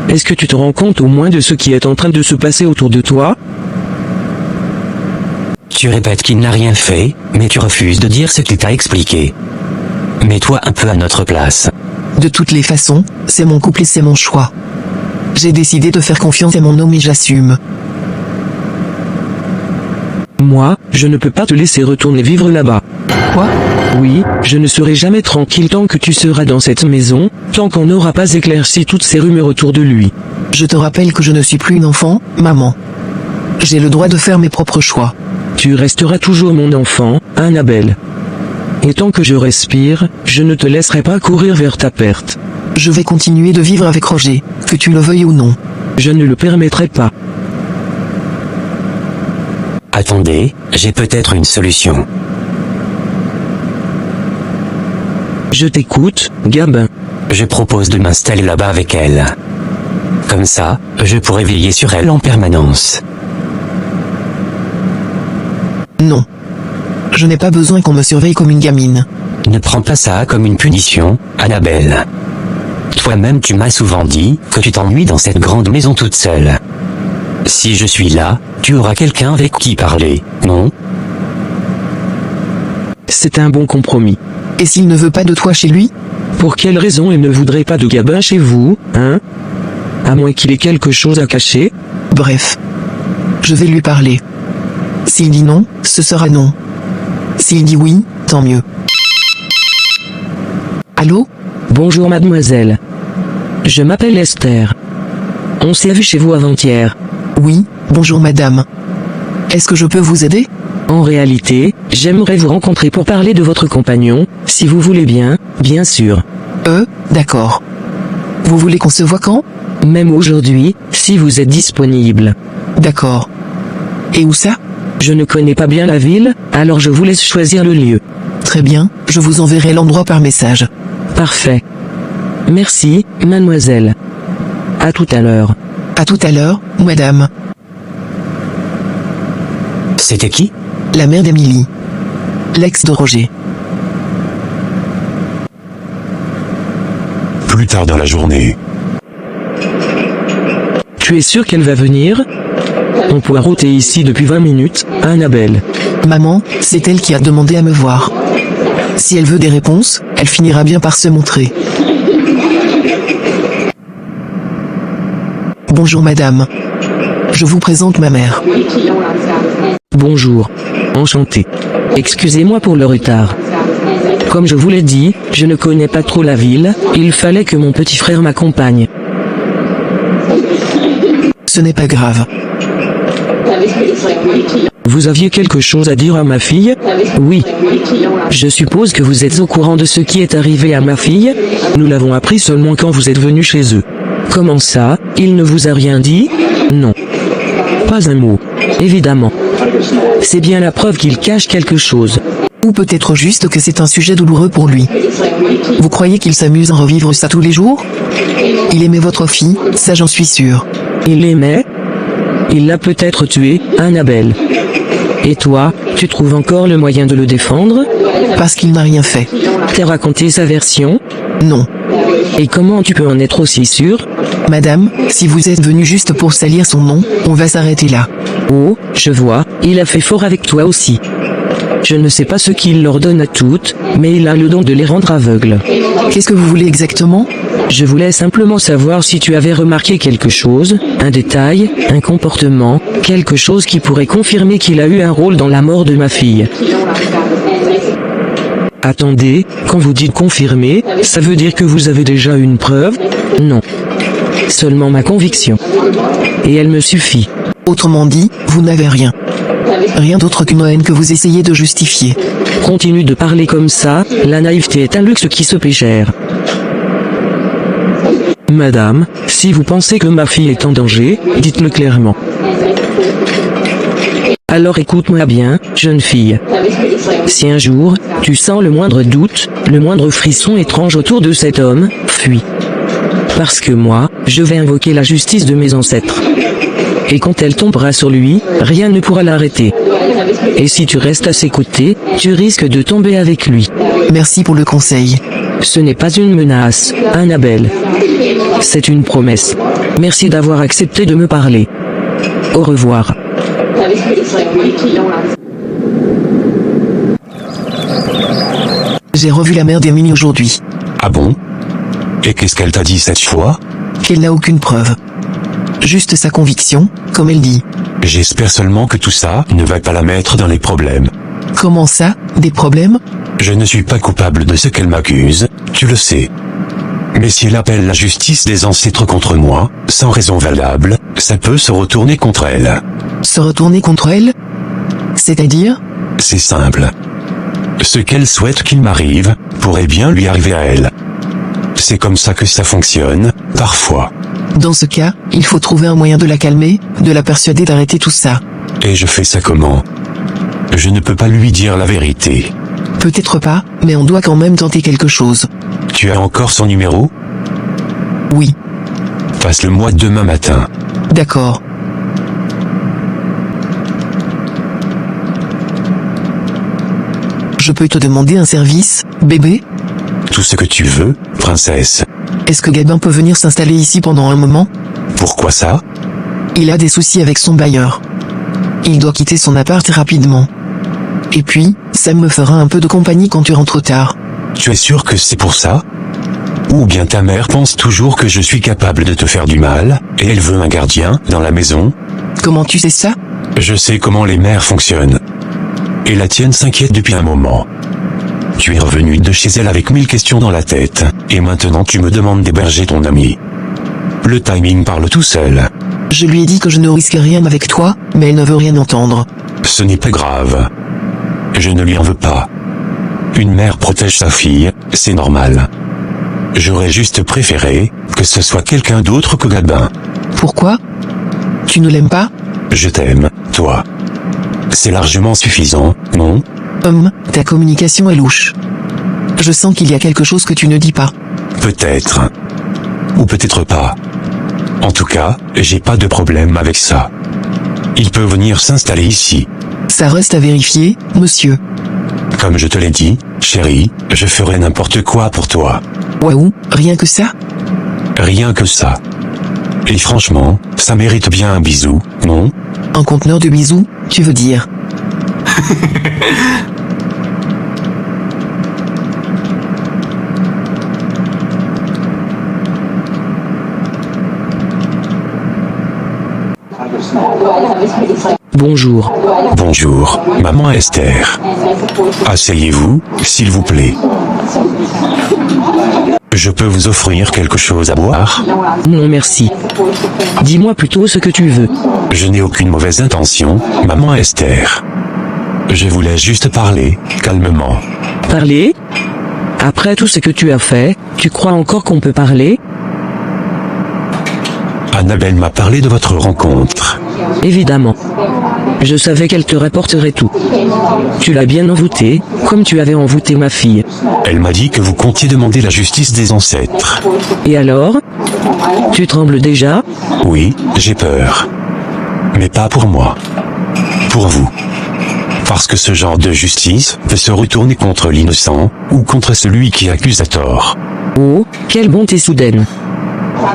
Est-ce que tu te rends compte au moins de ce qui est en train de se passer autour de toi? Tu répètes qu'il n'a rien fait, mais tu refuses de dire ce qu'il t'a expliqué. Mets-toi un peu à notre place. De toutes les façons, c'est mon couple et c'est mon choix. J'ai décidé de faire confiance à mon homme et j'assume. Moi, je ne peux pas te laisser retourner vivre là-bas. Quoi? Oui, je ne serai jamais tranquille tant que tu seras dans cette maison, tant qu'on n'aura pas éclairci toutes ces rumeurs autour de lui. Je te rappelle que je ne suis plus une enfant, maman. J'ai le droit de faire mes propres choix. Tu resteras toujours mon enfant, Annabelle. Et tant que je respire, je ne te laisserai pas courir vers ta perte. Je vais continuer de vivre avec Roger, que tu le veuilles ou non. Je ne le permettrai pas. Attendez, j'ai peut-être une solution. Je t'écoute, Gabin. Je propose de m'installer là-bas avec elle. Comme ça, je pourrai veiller sur elle en permanence. Non. Je n'ai pas besoin qu'on me surveille comme une gamine. Ne prends pas ça comme une punition, Annabelle. Toi-même tu m'as souvent dit que tu t'ennuies dans cette grande maison toute seule. Si je suis là, tu auras quelqu'un avec qui parler, non? C'est un bon compromis. Et s'il ne veut pas de toi chez lui? Pour quelle raison il ne voudrait pas de Gabin chez vous, hein? À moins qu'il ait quelque chose à cacher? Bref. Je vais lui parler. S'il dit non, ce sera non. S'il dit oui, tant mieux. Allô? Bonjour mademoiselle. Je m'appelle Esther. On s'est vu chez vous avant-hier. Oui, bonjour madame. Est-ce que je peux vous aider? En réalité, j'aimerais vous rencontrer pour parler de votre compagnon, si vous voulez bien, bien sûr. D'accord. Vous voulez qu'on se voit quand? Même aujourd'hui, si vous êtes disponible. D'accord. Et où ça? Je ne connais pas bien la ville, alors je vous laisse choisir le lieu. Très bien, je vous enverrai l'endroit par message. Parfait. Merci, mademoiselle. À tout à l'heure. À tout à l'heure, madame. C'était qui? La mère d'Emily. L'ex de Roger. Plus tard dans la journée. Tu es sûr qu'elle va venir? On poireautait ici depuis 20 minutes, Annabelle. Maman, c'est elle qui a demandé à me voir. Si elle veut des réponses, elle finira bien par se montrer. Bonjour madame. Je vous présente ma mère. Bonjour. Enchanté. Excusez-moi pour le retard. Comme je vous l'ai dit, je ne connais pas trop la ville, il fallait que mon petit frère m'accompagne. Ce n'est pas grave. Vous aviez quelque chose à dire à ma fille? Oui. Je suppose que vous êtes au courant de ce qui est arrivé à ma fille? Nous l'avons appris seulement quand vous êtes venu chez eux. Comment ça, il ne vous a rien dit? Non. Pas un mot. Évidemment. C'est bien la preuve qu'il cache quelque chose. Ou peut-être juste que c'est un sujet douloureux pour lui. Vous croyez qu'il s'amuse à revivre ça tous les jours? Il aimait votre fille, ça j'en suis sûr. Il l'aimait? Il l'a peut-être tué, Annabelle. Et toi, tu trouves encore le moyen de le défendre? Parce qu'il n'a rien fait. T'as raconté sa version? Non. Et comment tu peux en être aussi sûr? Madame, si vous êtes venu juste pour salir son nom, on va s'arrêter là. Oh, je vois, il a fait fort avec toi aussi. Je ne sais pas ce qu'il leur donne à toutes, mais il a le don de les rendre aveugles. Qu'est-ce que vous voulez exactement? Je voulais simplement savoir si tu avais remarqué quelque chose, un détail, un comportement, quelque chose qui pourrait confirmer qu'il a eu un rôle dans la mort de ma fille. Attendez, quand vous dites confirmer, ça veut dire que vous avez déjà une preuve? Non. Seulement ma conviction. Et elle me suffit. Autrement dit, vous n'avez rien. Rien d'autre qu'une haine que vous essayez de justifier. Continue de parler comme ça, la naïveté est un luxe qui se paie cher. Madame, si vous pensez que ma fille est en danger, dites-le clairement. Alors écoute-moi bien, jeune fille. Si un jour, tu sens le moindre doute, le moindre frisson étrange autour de cet homme, fuis. Parce que moi, je vais invoquer la justice de mes ancêtres. Et quand elle tombera sur lui, rien ne pourra l'arrêter. Et si tu restes à ses côtés, tu risques de tomber avec lui. Merci pour le conseil. Ce n'est pas une menace, Annabelle. C'est une promesse. Merci d'avoir accepté de me parler. Au revoir. J'ai revu la mère d'Emily aujourd'hui. Ah bon? Et qu'est-ce qu'elle t'a dit cette fois? Qu'elle n'a aucune preuve. Juste sa conviction, comme elle dit. J'espère seulement que tout ça ne va pas la mettre dans les problèmes. Comment ça, des problèmes? Je ne suis pas coupable de ce qu'elle m'accuse, tu le sais. Mais si elle appelle la justice des ancêtres contre moi, sans raison valable, ça peut se retourner contre elle. Se retourner contre elle? C'est-à-dire? C'est simple. Ce qu'elle souhaite qu'il m'arrive, pourrait bien lui arriver à elle. C'est comme ça que ça fonctionne, parfois. Dans ce cas, il faut trouver un moyen de la calmer, de la persuader d'arrêter tout ça. Et je fais ça comment? Je ne peux pas lui dire la vérité. Peut-être pas, mais on doit quand même tenter quelque chose. Tu as encore son numéro? Oui. Passe-le-moi demain matin. D'accord. Je peux te demander un service, bébé? Tout ce que tu veux, princesse. Est-ce que Gabin peut venir s'installer ici pendant un moment? Pourquoi ça? Il a des soucis avec son bailleur. Il doit quitter son appart rapidement. Et puis, ça me fera un peu de compagnie quand tu rentres tard. Tu es sûr que c'est pour ça? Ou bien ta mère pense toujours que je suis capable de te faire du mal, et elle veut un gardien dans la maison? Comment tu sais ça? Je sais comment les mères fonctionnent. Et la tienne s'inquiète depuis un moment. Tu es revenu de chez elle avec 1000 questions dans la tête, et maintenant tu me demandes d'héberger ton ami. Le timing parle tout seul. Je lui ai dit que je ne risquais rien avec toi, mais elle ne veut rien entendre. Ce n'est pas grave. Je ne lui en veux pas. Une mère protège sa fille, c'est normal. J'aurais juste préféré que ce soit quelqu'un d'autre que Gabin. Pourquoi? Tu ne l'aimes pas? Je t'aime, toi. C'est largement suffisant, non? Ta communication est louche. Je sens qu'il y a quelque chose que tu ne dis pas. Peut-être. Ou peut-être pas. En tout cas, j'ai pas de problème avec ça. Il peut venir s'installer ici. Ça reste à vérifier, monsieur. Comme je te l'ai dit, chérie, je ferai n'importe quoi pour toi. Waouh, rien que ça? Rien que ça. Et franchement, ça mérite bien un bisou, non? Un conteneur de bisous, tu veux dire? Bonjour. Bonjour, maman Esther. Asseyez-vous, s'il vous plaît. Je peux vous offrir quelque chose à boire? Non merci. Dis-moi plutôt ce que tu veux. Je n'ai aucune mauvaise intention, maman Esther. Je voulais juste parler, calmement. Parler? Après tout ce que tu as fait, tu crois encore qu'on peut parler? Annabelle m'a parlé de votre rencontre. Évidemment. Je savais qu'elle te rapporterait tout. Tu l'as bien envoûtée, comme tu avais envoûté ma fille. Elle m'a dit que vous comptiez demander la justice des ancêtres. Et alors? Tu trembles déjà? Oui, j'ai peur. Mais pas pour moi. Pour vous. Parce que ce genre de justice peut se retourner contre l'innocent, ou contre celui qui accuse à tort. Oh, quelle bonté soudaine.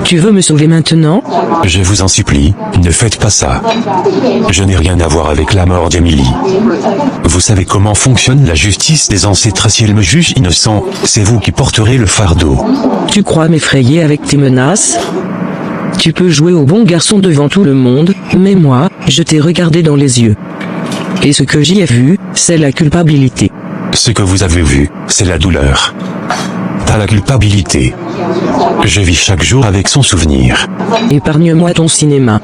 Tu veux me sauver maintenant? Je vous en supplie, ne faites pas ça. Je n'ai rien à voir avec la mort d'Emily. Vous savez comment fonctionne la justice des ancêtres. Si elle me juge innocent, c'est vous qui porterez le fardeau. Tu crois m'effrayer avec tes menaces? Tu peux jouer au bon garçon devant tout le monde, mais moi, je t'ai regardé dans les yeux. Et ce que j'y ai vu, c'est la culpabilité. Ce que vous avez vu, c'est la douleur. Pas la culpabilité. Je vis chaque jour avec son souvenir. Épargne-moi ton cinéma.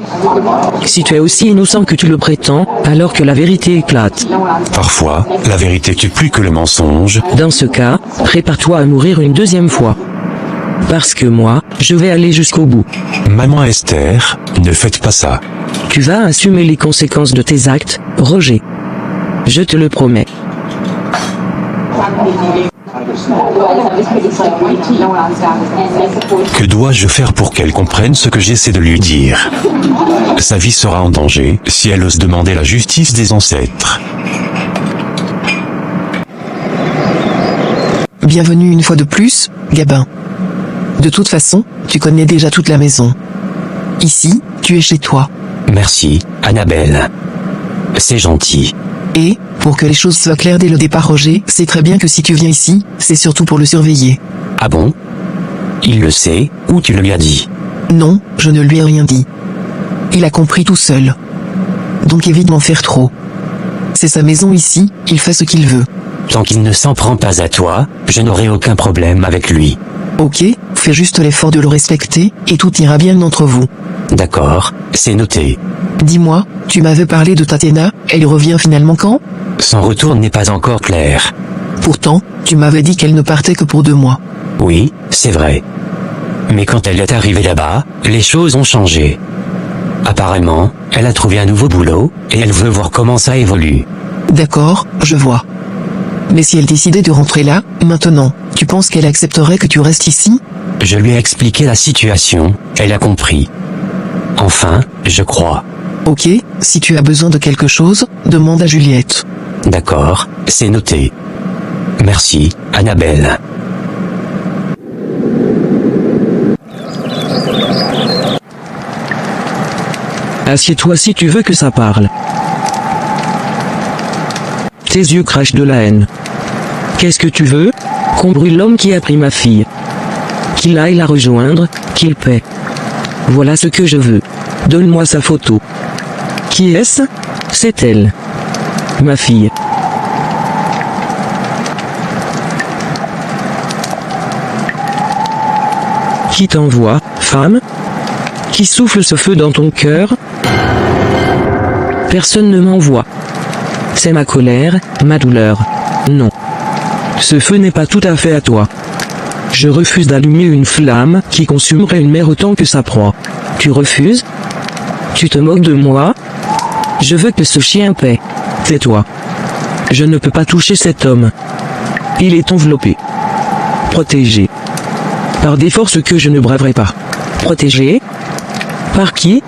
Si tu es aussi innocent que tu le prétends, alors que la vérité éclate. Parfois, la vérité tue plus que le mensonge. Dans ce cas, prépare-toi à mourir une deuxième fois. Parce que moi, je vais aller jusqu'au bout. Maman Esther, ne faites pas ça. Tu vas assumer les conséquences de tes actes, Roger. Je te le promets. Que dois-je faire pour qu'elle comprenne ce que j'essaie de lui dire? Sa vie sera en danger si elle ose demander la justice des ancêtres. Bienvenue une fois de plus, Gabin. De toute façon, tu connais déjà toute la maison. Ici, tu es chez toi. Merci, Annabelle. C'est gentil. Et, pour que les choses soient claires dès le départ, Roger, c'est très bien que si tu viens ici, c'est surtout pour le surveiller. Ah bon? Il le sait, ou tu le lui as dit? Non, je ne lui ai rien dit. Il a compris tout seul. Donc évite d'en faire trop. C'est sa maison ici, il fait ce qu'il veut. Tant qu'il ne s'en prend pas à toi, je n'aurai aucun problème avec lui. Ok, fais juste l'effort de le respecter, et tout ira bien entre vous. D'accord, c'est noté. Dis-moi, tu m'avais parlé de Tatiana, elle revient finalement quand? Son retour n'est pas encore clair. Pourtant, tu m'avais dit qu'elle ne partait que pour 2 mois. Oui, c'est vrai. Mais quand elle est arrivée là-bas, les choses ont changé. Apparemment, elle a trouvé un nouveau boulot, et elle veut voir comment ça évolue. D'accord, je vois. Mais si elle décidait de rentrer là, maintenant, tu penses qu'elle accepterait que tu restes ici? Je lui ai expliqué la situation, elle a compris. Enfin, je crois. Ok, si tu as besoin de quelque chose, demande à Juliette. D'accord, c'est noté. Merci, Annabelle. Assieds-toi si tu veux que ça parle. Tes yeux crachent de la haine. Qu'est-ce que tu veux? Qu'on brûle l'homme qui a pris ma fille. Qu'il aille la rejoindre, qu'il paie. Voilà ce que je veux. Donne-moi sa photo. Qui est-ce? C'est elle. Ma fille. Qui t'envoie, femme? Qui souffle ce feu dans ton cœur? Personne ne m'envoie. C'est ma colère, ma douleur. Non. Ce feu n'est pas tout à fait à toi. Je refuse d'allumer une flamme qui consumerait une mère autant que sa proie. Tu refuses? Tu te moques de moi? Je veux que ce chien paie. Tais-toi. Je ne peux pas toucher cet homme. Il est enveloppé. Protégé. Par des forces que je ne braverai pas. Protégé? Par qui?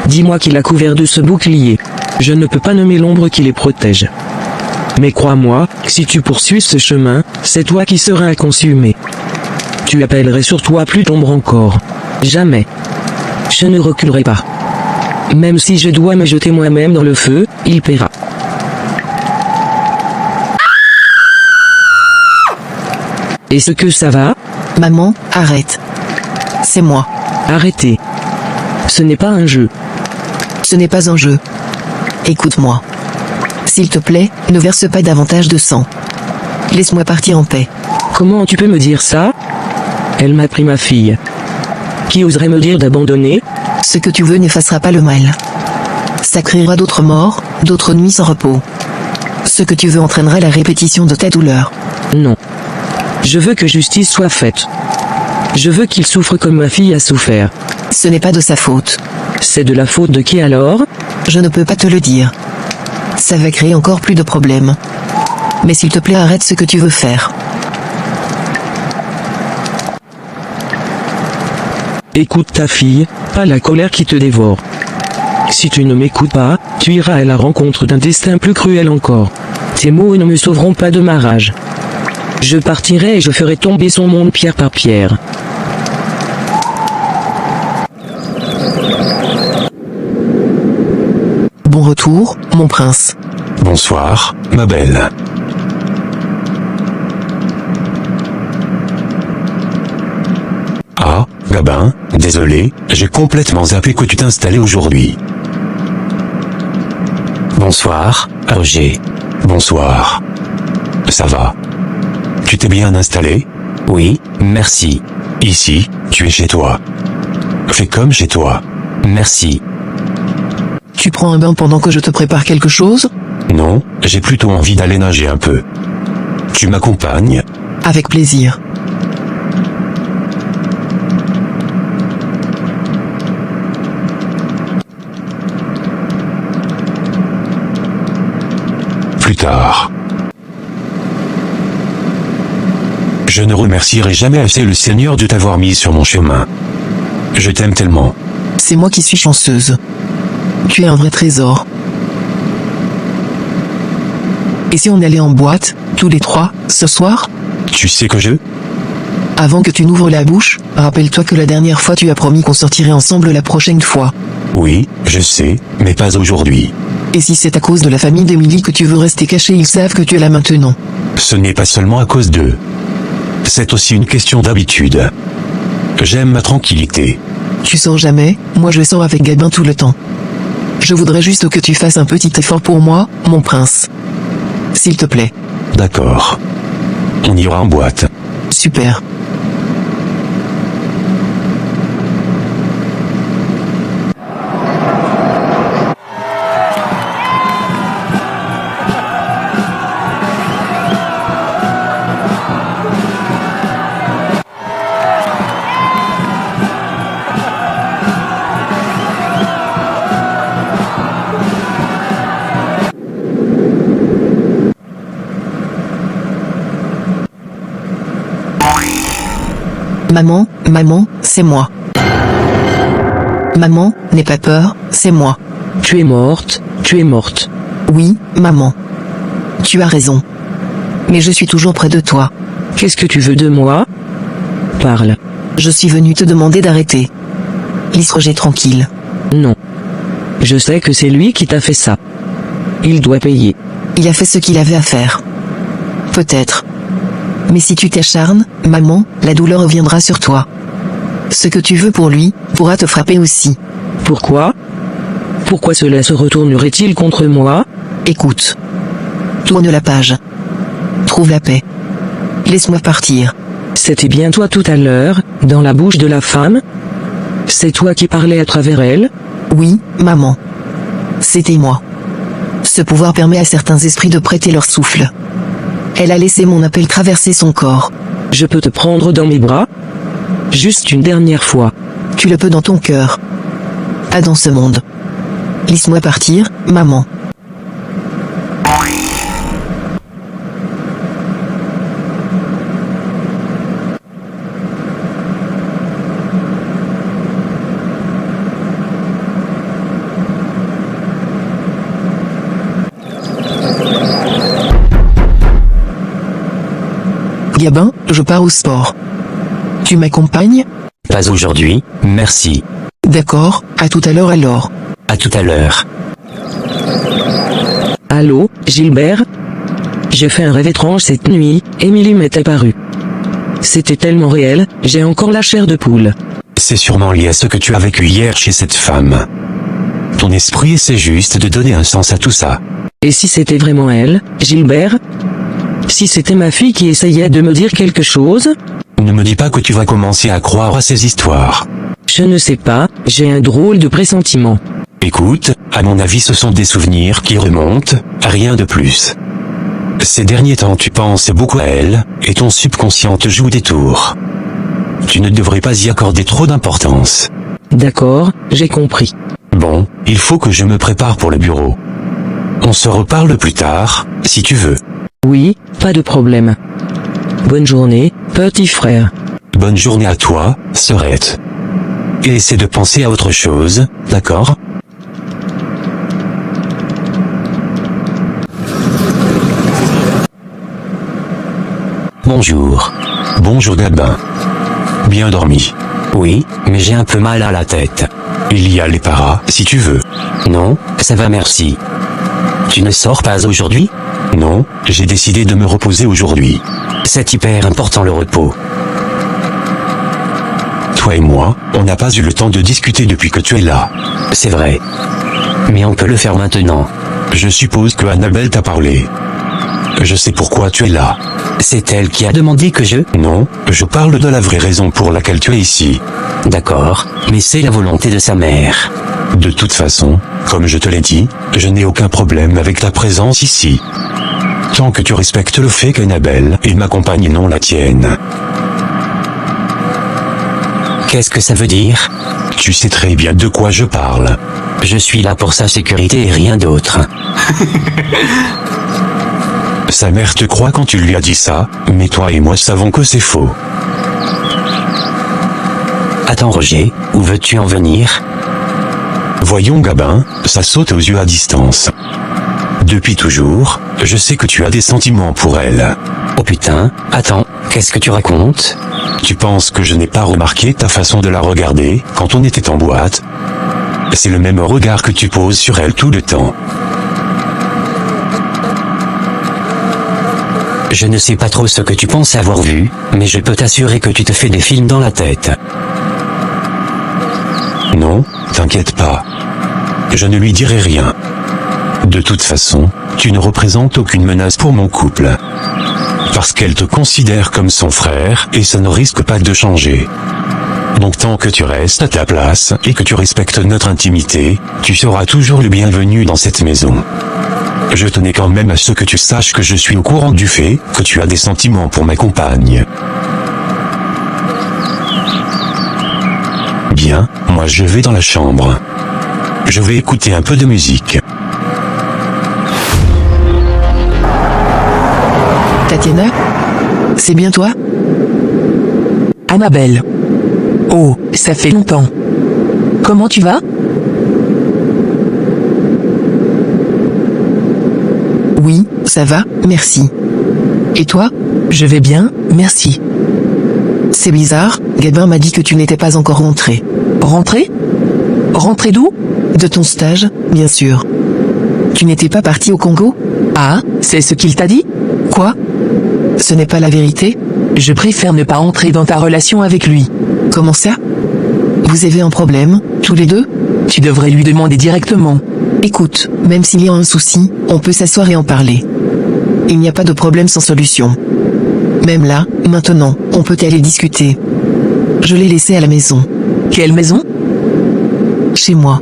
Dis-moi qu'il a couvert de ce bouclier. Je ne peux pas nommer l'ombre qui les protège. Mais crois-moi, si tu poursuis ce chemin, c'est toi qui seras consumé. Tu appellerais sur toi plus d'ombre encore. Jamais. Je ne reculerai pas. Même si je dois me jeter moi-même dans le feu, il paiera. Est-ce que ça va? Maman, arrête. C'est moi. Arrêtez. Ce n'est pas un jeu. Ce n'est pas un jeu. Écoute-moi. S'il te plaît, ne verse pas davantage de sang. Laisse-moi partir en paix. Comment tu peux me dire ça? Elle m'a pris ma fille. Qui oserait me dire d'abandonner? Ce que tu veux n'effacera pas le mal. Ça créera d'autres morts, d'autres nuits sans repos. Ce que tu veux entraînera la répétition de ta douleur. Non. Je veux que justice soit faite. Je veux qu'il souffre comme ma fille a souffert. Ce n'est pas de sa faute. C'est de la faute de qui alors? Je ne peux pas te le dire. Ça va créer encore plus de problèmes. Mais s'il te plaît, arrête ce que tu veux faire. Écoute ta fille, pas la colère qui te dévore. Si tu ne m'écoutes pas, tu iras à la rencontre d'un destin plus cruel encore. Tes mots ne me sauveront pas de ma rage. Je partirai et je ferai tomber son monde pierre par pierre. Bon retour, mon prince. Bonsoir, ma belle. Ah, Gabin, désolé, j'ai complètement zappé que tu t'installais aujourd'hui. Bonsoir, Roger. Bonsoir. Ça va? Tu t'es bien installé? Oui, merci. Ici, tu es chez toi. Fais comme chez toi. Merci. Tu prends un bain pendant que je te prépare quelque chose? Non, j'ai plutôt envie d'aller nager un peu. Tu m'accompagnes? Avec plaisir. plus tard. Je ne remercierai jamais assez le Seigneur de t'avoir mis sur mon chemin. Je t'aime tellement. C'est moi qui suis chanceuse. Tu es un vrai trésor. Et si on allait en boîte, tous les trois, ce soir? Tu sais que Avant que tu n'ouvres la bouche, rappelle-toi que la dernière fois tu as promis qu'on sortirait ensemble la prochaine fois. Oui, je sais, mais pas aujourd'hui. Et si c'est à cause de la famille d'Emily que tu veux rester caché, ils savent que tu es là maintenant. Ce n'est pas seulement à cause d'eux. C'est aussi une question d'habitude. J'aime ma tranquillité. Tu sors jamais, moi je sors avec Gabin tout le temps. Je voudrais juste que tu fasses un petit effort pour moi, mon prince. S'il te plaît. D'accord. On ira en boîte. Super. Maman, c'est moi. Maman, n'aie pas peur, c'est moi. Tu es morte, tu es morte. Oui, maman. Tu as raison. Mais je suis toujours près de toi. Qu'est-ce que tu veux de moi? Parle. Je suis venu te demander d'arrêter. Laisse Roger tranquille. Non. Je sais que c'est lui qui t'a fait ça. Il doit payer. Il a fait ce qu'il avait à faire. Peut-être. Mais si tu t'acharnes, maman, la douleur reviendra sur toi. Ce que tu veux pour lui, pourra te frapper aussi. Pourquoi? Pourquoi cela se retournerait-il contre moi? Écoute. Tourne la page. Trouve la paix. Laisse-moi partir. C'était bien toi tout à l'heure, dans la bouche de la femme? C'est toi qui parlais à travers elle? Oui, maman. C'était moi. Ce pouvoir permet à certains esprits de prêter leur souffle. Elle a laissé mon appel traverser son corps. Je peux te prendre dans mes bras? Juste une dernière fois. Tu le peux dans ton cœur. Pas dans ce monde. Laisse-moi partir, maman. Gabin, je pars au sport. Tu m'accompagnes? Pas aujourd'hui, merci. D'accord, à tout à l'heure alors. À tout à l'heure. Allô, Gilbert? J'ai fait un rêve étrange cette nuit, Emily m'est apparue. C'était tellement réel, j'ai encore la chair de poule. C'est sûrement lié à ce que tu as vécu hier chez cette femme. Ton esprit essaie juste de donner un sens à tout ça. Et si c'était vraiment elle, Gilbert? Si c'était ma fille qui essayait de me dire quelque chose? Ne me dis pas que tu vas commencer à croire à ces histoires. Je ne sais pas, j'ai un drôle de pressentiment. Écoute, à mon avis ce sont des souvenirs qui remontent, rien de plus. Ces derniers temps tu penses beaucoup à elle, et ton subconscient te joue des tours. Tu ne devrais pas y accorder trop d'importance. D'accord, j'ai compris. Bon, il faut que je me prépare pour le bureau. On se reparle plus tard, si tu veux. Oui, pas de problème. Bonne journée, petit frère. Bonne journée à toi, sœurette. Et essaie de penser à autre chose, d'accord? Bonjour. Bonjour Gabin. Bien dormi. Oui, mais j'ai un peu mal à la tête. Il y a les paras, si tu veux. Non, ça va merci. Tu ne sors pas aujourd'hui? Non, j'ai décidé de me reposer aujourd'hui. C'est hyper important le repos. Toi et moi, on n'a pas eu le temps de discuter depuis que tu es là. C'est vrai. Mais on peut le faire maintenant. Je suppose que Annabelle t'a parlé. Je sais pourquoi tu es là. C'est elle qui a demandé que je... Non, je parle de la vraie raison pour laquelle tu es ici. D'accord, mais c'est la volonté de sa mère. De toute façon, comme je te l'ai dit, je n'ai aucun problème avec ta présence ici. Tant que tu respectes le fait qu'Annabelle est ma compagne et non la tienne. Qu'est-ce que ça veut dire? Tu sais très bien de quoi je parle. Je suis là pour sa sécurité et rien d'autre. Sa mère te croit quand tu lui as dit ça, mais toi et moi savons que c'est faux. Attends Roger, où veux-tu en venir? Voyons Gabin, ça saute aux yeux à distance. Depuis toujours, je sais que tu as des sentiments pour elle. Oh putain, attends, qu'est-ce que tu racontes? Tu penses que je n'ai pas remarqué ta façon de la regarder quand on était en boîte? C'est le même regard que tu poses sur elle tout le temps. Je ne sais pas trop ce que tu penses avoir vu, mais je peux t'assurer que tu te fais des films dans la tête. Non, t'inquiète pas. Je ne lui dirai rien. De toute façon, tu ne représentes aucune menace pour mon couple. Parce qu'elle te considère comme son frère et ça ne risque pas de changer. Donc tant que tu restes à ta place et que tu respectes notre intimité, tu seras toujours le bienvenu dans cette maison. Je tenais quand même à ce que tu saches que je suis au courant du fait que tu as des sentiments pour ma compagne. Bien, moi je vais dans la chambre. Je vais écouter un peu de musique. Tatiana? C'est bien toi? Annabelle. Oh, ça fait longtemps. Comment tu vas? Oui, ça va, merci. Et toi? Je vais bien, merci. C'est bizarre, Gabin m'a dit que tu n'étais pas encore rentré. Rentré? Rentré d'où? De ton stage, bien sûr. Tu n'étais pas parti au Congo? Ah, c'est ce qu'il t'a dit? Quoi? Ce n'est pas la vérité? Je préfère ne pas entrer dans ta relation avec lui. Comment ça? Vous avez un problème, tous les deux? Tu devrais lui demander directement. Écoute, même s'il y a un souci, on peut s'asseoir et en parler. Il n'y a pas de problème sans solution. Même là, maintenant, on peut aller discuter. Je l'ai laissé à la maison. Quelle maison? Chez moi.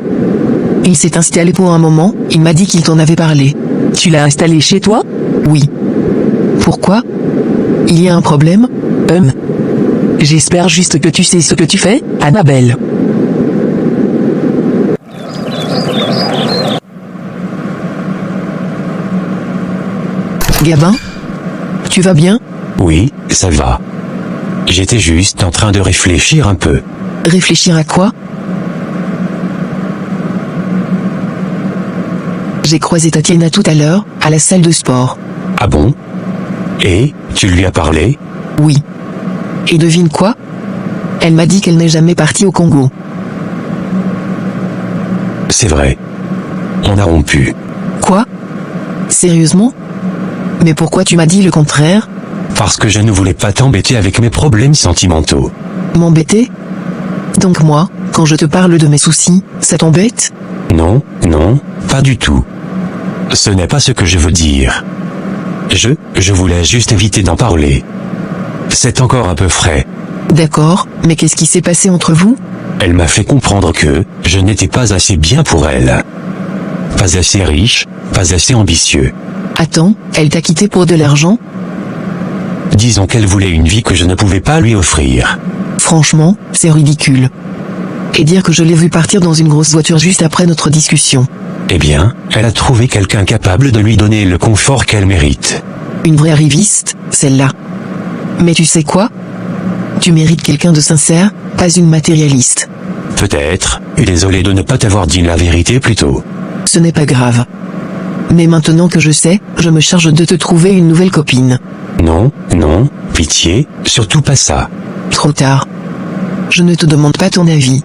Il s'est installé pour un moment, il m'a dit qu'il t'en avait parlé. Tu l'as installé chez toi? Oui. Pourquoi? Il y a un problème? J'espère juste que tu sais ce que tu fais, Annabelle. Gabin? Tu vas bien? Oui, ça va. J'étais juste en train de réfléchir un peu. Réfléchir à quoi? J'ai croisé Tatiana tout à l'heure, à la salle de sport. Ah bon? Et, tu lui as parlé? Oui. Et devine quoi? Elle m'a dit qu'elle n'est jamais partie au Congo. C'est vrai. On a rompu. Quoi? Sérieusement? Mais pourquoi tu m'as dit le contraire? Parce que je ne voulais pas t'embêter avec mes problèmes sentimentaux. M'embêter? Donc moi, quand je te parle de mes soucis, ça t'embête? Non, non, pas du tout. Ce n'est pas ce que je veux dire. Je voulais juste éviter d'en parler. C'est encore un peu frais. D'accord, mais qu'est-ce qui s'est passé entre vous? Elle m'a fait comprendre que je n'étais pas assez bien pour elle. Pas assez riche, pas assez ambitieux. Attends, elle t'a quitté pour de l'argent? Disons qu'elle voulait une vie que je ne pouvais pas lui offrir. Franchement, c'est ridicule. Et dire que je l'ai vue partir dans une grosse voiture juste après notre discussion. Eh bien, elle a trouvé quelqu'un capable de lui donner le confort qu'elle mérite. Une vraie arriviste, celle-là. Mais tu sais quoi? Tu mérites quelqu'un de sincère, pas une matérialiste. Peut-être, et désolé de ne pas t'avoir dit la vérité plus tôt. Ce n'est pas grave. Mais maintenant que je sais, je me charge de te trouver une nouvelle copine. Non, non, pitié, surtout pas ça. Trop tard. Je ne te demande pas ton avis.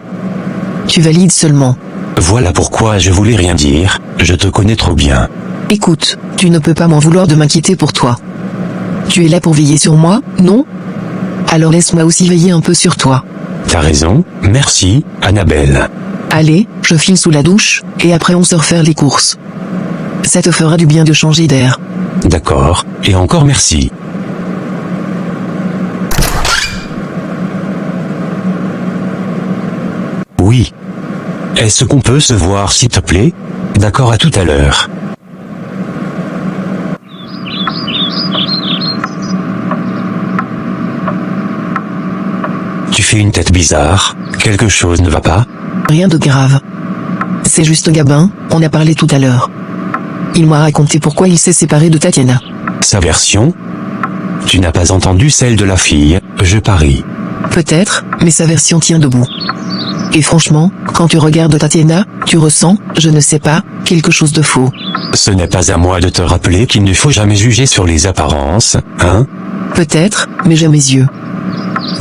Tu valides seulement. Voilà pourquoi je voulais rien dire, je te connais trop bien. Écoute, tu ne peux pas m'en vouloir de m'inquiéter pour toi. Tu es là pour veiller sur moi, non? Alors laisse-moi aussi veiller un peu sur toi. T'as raison, merci, Annabelle. Allez, je file sous la douche, et après on sort faire les courses. Ça te fera du bien de changer d'air. D'accord, et encore merci. Oui. Est-ce qu'on peut se voir s'il te plaît? D'accord, à tout à l'heure. Tu fais une tête bizarre, quelque chose ne va pas? Rien de grave. C'est juste Gabin, on a parlé tout à l'heure. Il m'a raconté pourquoi il s'est séparé de Tatiana. Sa version? Tu n'as pas entendu celle de la fille, je parie. Peut-être, mais sa version tient debout. Et franchement, quand tu regardes Tatiana, tu ressens, je ne sais pas, quelque chose de faux. Ce n'est pas à moi de te rappeler qu'il ne faut jamais juger sur les apparences, hein? Peut-être, mais j'ai mes yeux.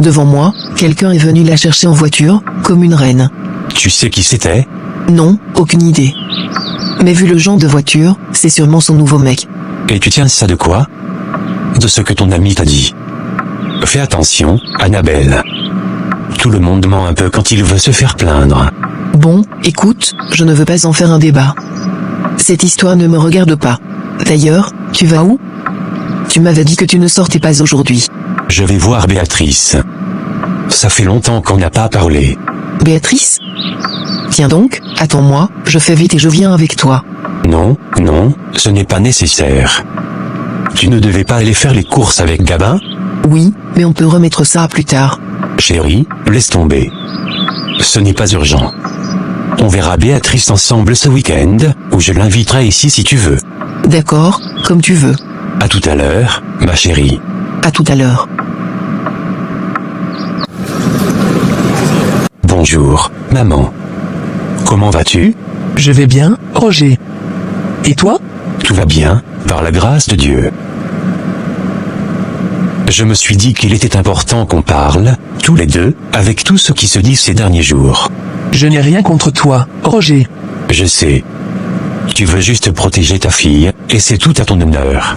Devant moi, quelqu'un est venu la chercher en voiture, comme une reine. Tu sais qui c'était? Non, aucune idée. Mais vu le genre de voiture, c'est sûrement son nouveau mec. Et tu tiens ça de quoi? De ce que ton ami t'a dit. Fais attention, Annabelle. Tout le monde ment un peu quand il veut se faire plaindre. Bon, écoute, je ne veux pas en faire un débat. Cette histoire ne me regarde pas. D'ailleurs, tu vas où? Tu m'avais dit que tu ne sortais pas aujourd'hui. Je vais voir Béatrice. Ça fait longtemps qu'on n'a pas parlé. Béatrice? Tiens donc, attends-moi, je fais vite et je viens avec toi. Non, non, ce n'est pas nécessaire. Tu ne devais pas aller faire les courses avec Gabin? Oui, mais on peut remettre ça à plus tard. Chérie, laisse tomber. Ce n'est pas urgent. On verra Béatrice ensemble ce week-end, ou je l'inviterai ici si tu veux. D'accord, comme tu veux. À tout à l'heure, ma chérie. À tout à l'heure. Bonjour, maman. Comment vas-tu? Je vais bien, Roger. Et toi? Tout va bien, par la grâce de Dieu. Je me suis dit qu'il était important qu'on parle, tous les deux, avec tout ce qui se dit ces derniers jours. Je n'ai rien contre toi, Roger. Je sais. Tu veux juste protéger ta fille, et c'est tout à ton honneur.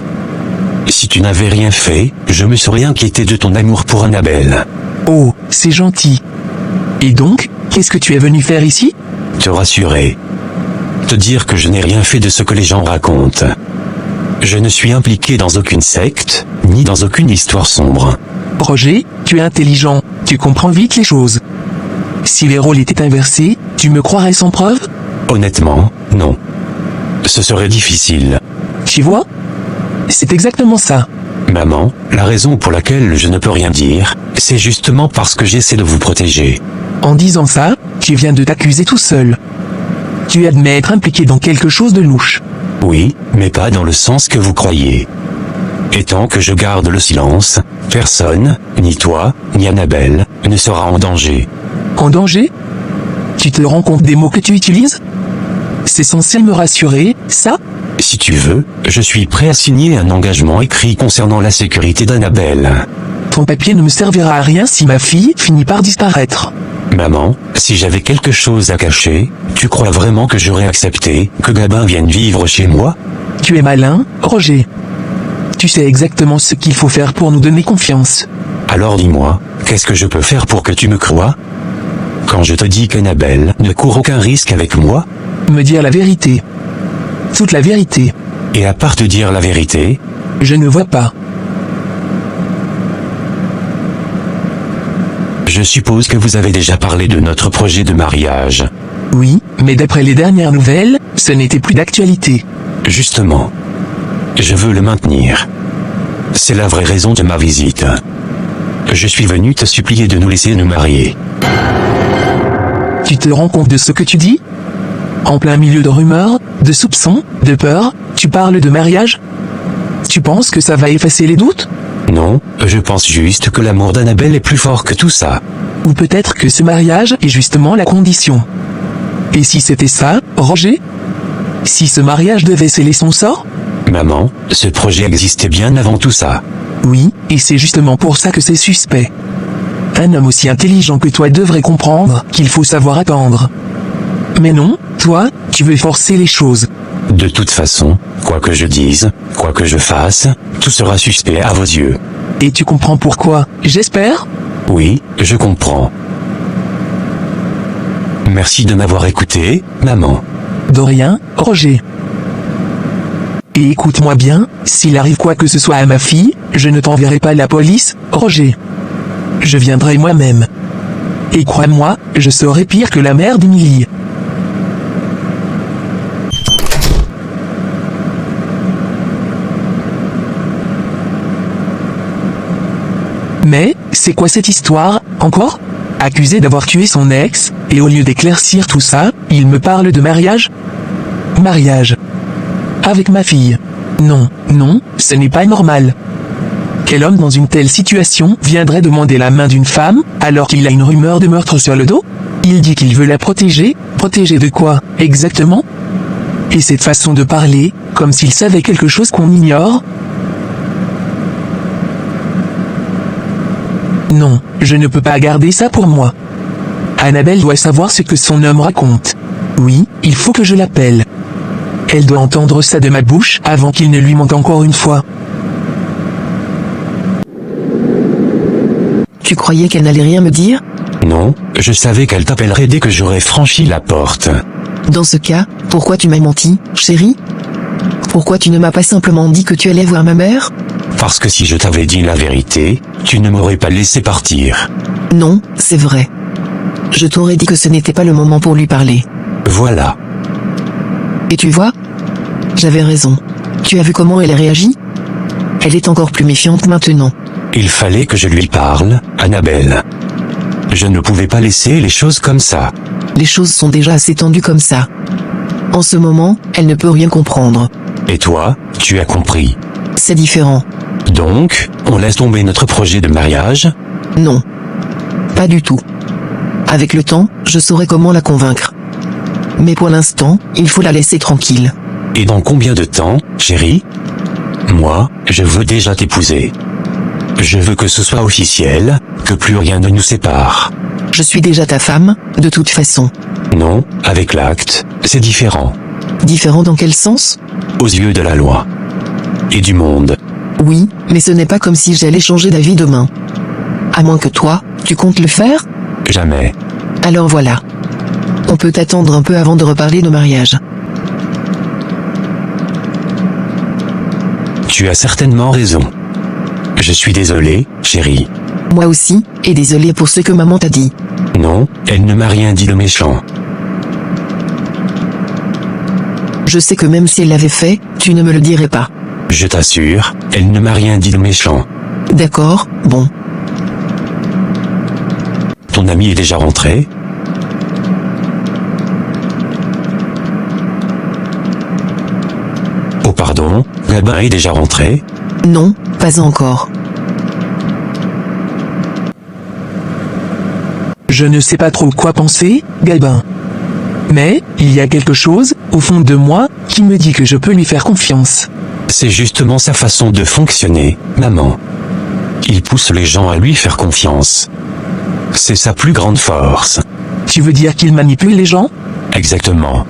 Si tu n'avais rien fait, je me serais inquiété de ton amour pour Annabelle. Oh, c'est gentil. Et donc, qu'est-ce que tu es venu faire ici? Te rassurer. Te dire que je n'ai rien fait de ce que les gens racontent. Je ne suis impliqué dans aucune secte, ni dans aucune histoire sombre. Roger, tu es intelligent, tu comprends vite les choses. Si les rôles étaient inversés, tu me croirais sans preuve? Honnêtement, non. Ce serait difficile. Tu vois? C'est exactement ça. Maman, la raison pour laquelle je ne peux rien dire, c'est justement parce que j'essaie de vous protéger. En disant ça, tu viens de t'accuser tout seul. Tu admets être impliqué dans quelque chose de louche. Oui, mais pas dans le sens que vous croyez. Et tant que je garde le silence, personne, ni toi, ni Annabelle, ne sera en danger. En danger? Tu te rends compte des mots que tu utilises? C'est censé me rassurer, ça? Si tu veux, je suis prêt à signer un engagement écrit concernant la sécurité d'Annabelle. Ton papier ne me servira à rien si ma fille finit par disparaître. Maman, si j'avais quelque chose à cacher, tu crois vraiment que j'aurais accepté que Gabin vienne vivre chez moi? Tu es malin, Roger. Tu sais exactement ce qu'il faut faire pour nous donner confiance. Alors dis-moi, qu'est-ce que je peux faire pour que tu me crois? Quand je te dis qu'Annabelle ne court aucun risque avec moi? Me dire la vérité. Toute la vérité. Et à part te dire la vérité? Je ne vois pas. Je suppose que vous avez déjà parlé de notre projet de mariage. Oui, mais d'après les dernières nouvelles, ce n'était plus d'actualité. Justement. Je veux le maintenir. C'est la vraie raison de ma visite. Je suis venu te supplier de nous laisser nous marier. Tu te rends compte de ce que tu dis? En plein milieu de rumeurs, de soupçons, de peur, tu parles de mariage? Tu penses que ça va effacer les doutes? Non, je pense juste que l'amour d'Annabelle est plus fort que tout ça. Ou peut-être que ce mariage est justement la condition. Et si c'était ça, Roger? Si ce mariage devait sceller son sort? Maman, ce projet existait bien avant tout ça. Oui, et c'est justement pour ça que c'est suspect. Un homme aussi intelligent que toi devrait comprendre qu'il faut savoir attendre. Mais non, toi, tu veux forcer les choses. De toute façon, quoi que je dise, quoi que je fasse, tout sera suspect à vos yeux. Et tu comprends pourquoi, j'espère? Oui, je comprends. Merci de m'avoir écouté, maman. De rien, Roger. Et écoute-moi bien, s'il arrive quoi que ce soit à ma fille, je ne t'enverrai pas la police, Roger. Je viendrai moi-même. Et crois-moi, je serai pire que la mère d'Emilie. Mais, c'est quoi cette histoire, encore? Accusé d'avoir tué son ex, et au lieu d'éclaircir tout ça, il me parle de mariage? Mariage. Avec ma fille. Non, non, ce n'est pas normal. Quel homme dans une telle situation viendrait demander la main d'une femme, alors qu'il a une rumeur de meurtre sur le dos? Il dit qu'il veut la protéger. Protéger de quoi, exactement? Et cette façon de parler, comme s'il savait quelque chose qu'on ignore? Non, je ne peux pas garder ça pour moi. Annabelle doit savoir ce que son homme raconte. Oui, il faut que je l'appelle. Elle doit entendre ça de ma bouche avant qu'il ne lui mente encore une fois. Tu croyais qu'elle n'allait rien me dire? Non, je savais qu'elle t'appellerait dès que j'aurais franchi la porte. Dans ce cas, pourquoi tu m'as menti, chérie? Pourquoi tu ne m'as pas simplement dit que tu allais voir ma mère? Parce que si je t'avais dit la vérité, tu ne m'aurais pas laissé partir. Non, c'est vrai. Je t'aurais dit que ce n'était pas le moment pour lui parler. Voilà. Et tu vois? J'avais raison. Tu as vu comment elle a réagi? Elle est encore plus méfiante maintenant. Il fallait que je lui parle, Annabelle. Je ne pouvais pas laisser les choses comme ça. Les choses sont déjà assez tendues comme ça. En ce moment, elle ne peut rien comprendre. Et toi, tu as compris. C'est différent. Donc, on laisse tomber notre projet de mariage? Non. Pas du tout. Avec le temps, je saurai comment la convaincre. Mais pour l'instant, il faut la laisser tranquille. Et dans combien de temps, chérie? Moi, je veux déjà t'épouser. Je veux que ce soit officiel, que plus rien ne nous sépare. Je suis déjà ta femme, de toute façon. Non, avec l'acte, c'est différent. Différent dans quel sens? Aux yeux de la loi. Et du monde. Oui, mais ce n'est pas comme si j'allais changer d'avis demain. À moins que toi, tu comptes le faire? Jamais. Alors voilà. On peut attendre un peu avant de reparler de mariage. Tu as certainement raison. Je suis désolé, chérie. Moi aussi, et désolé pour ce que maman t'a dit. Non, elle ne m'a rien dit de méchant. Je sais que même si elle l'avait fait, tu ne me le dirais pas. Je t'assure, elle ne m'a rien dit de méchant. D'accord, bon. Ton ami est déjà rentré? Oh pardon, Gabin est déjà rentré? Non, pas encore. Je ne sais pas trop quoi penser, Gabin. Mais, il y a quelque chose, au fond de moi, qui me dit que je peux lui faire confiance. C'est justement sa façon de fonctionner, maman. Il pousse les gens à lui faire confiance. C'est sa plus grande force. Tu veux dire qu'il manipule les gens? Exactement.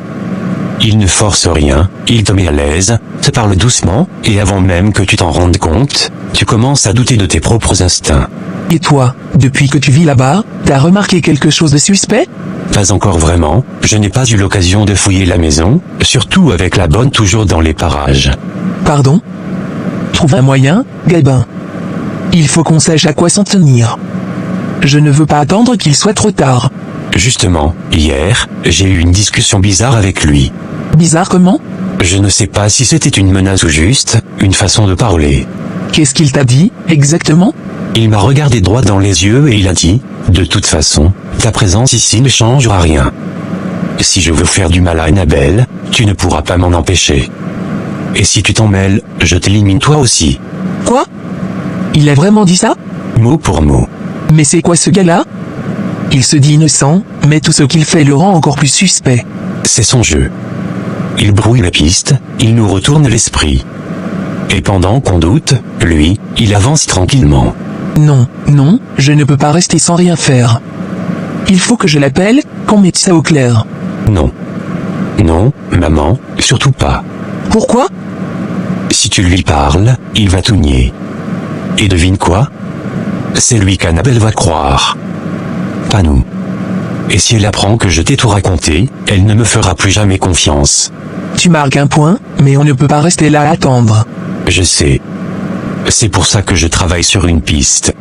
Il ne force rien, il te met à l'aise, te parle doucement, et avant même que tu t'en rendes compte, tu commences à douter de tes propres instincts. Et toi, depuis que tu vis là-bas, t'as remarqué quelque chose de suspect? Pas encore vraiment, je n'ai pas eu l'occasion de fouiller la maison, surtout avec la bonne toujours dans les parages. Pardon? Trouve un moyen, Gabin. Il faut qu'on sache à quoi s'en tenir. Je ne veux pas attendre qu'il soit trop tard. Justement, hier, j'ai eu une discussion bizarre avec lui. Bizarre comment? Je ne sais pas si c'était une menace ou juste, une façon de parler. Qu'est-ce qu'il t'a dit, exactement? Il m'a regardé droit dans les yeux et il a dit, de toute façon, ta présence ici ne changera rien. Si je veux faire du mal à Annabelle, tu ne pourras pas m'en empêcher. Et si tu t'en mêles, je t'élimine toi aussi. Quoi? Il a vraiment dit ça? Mot pour mot. Mais c'est quoi ce gars-là? Il se dit innocent, mais tout ce qu'il fait le rend encore plus suspect. C'est son jeu. Il brouille la piste, il nous retourne l'esprit. Et pendant qu'on doute, lui, il avance tranquillement. Non, non, je ne peux pas rester sans rien faire. Il faut que je l'appelle, qu'on mette ça au clair. Non. Non, maman, surtout pas. Pourquoi? Si tu lui parles, il va tout nier. Et devine quoi? C'est lui qu'Annabelle va croire. Pas nous. Et si elle apprend que je t'ai tout raconté, elle ne me fera plus jamais confiance. Tu marques un point, mais on ne peut pas rester là à attendre. Je sais. C'est pour ça que je travaille sur une piste.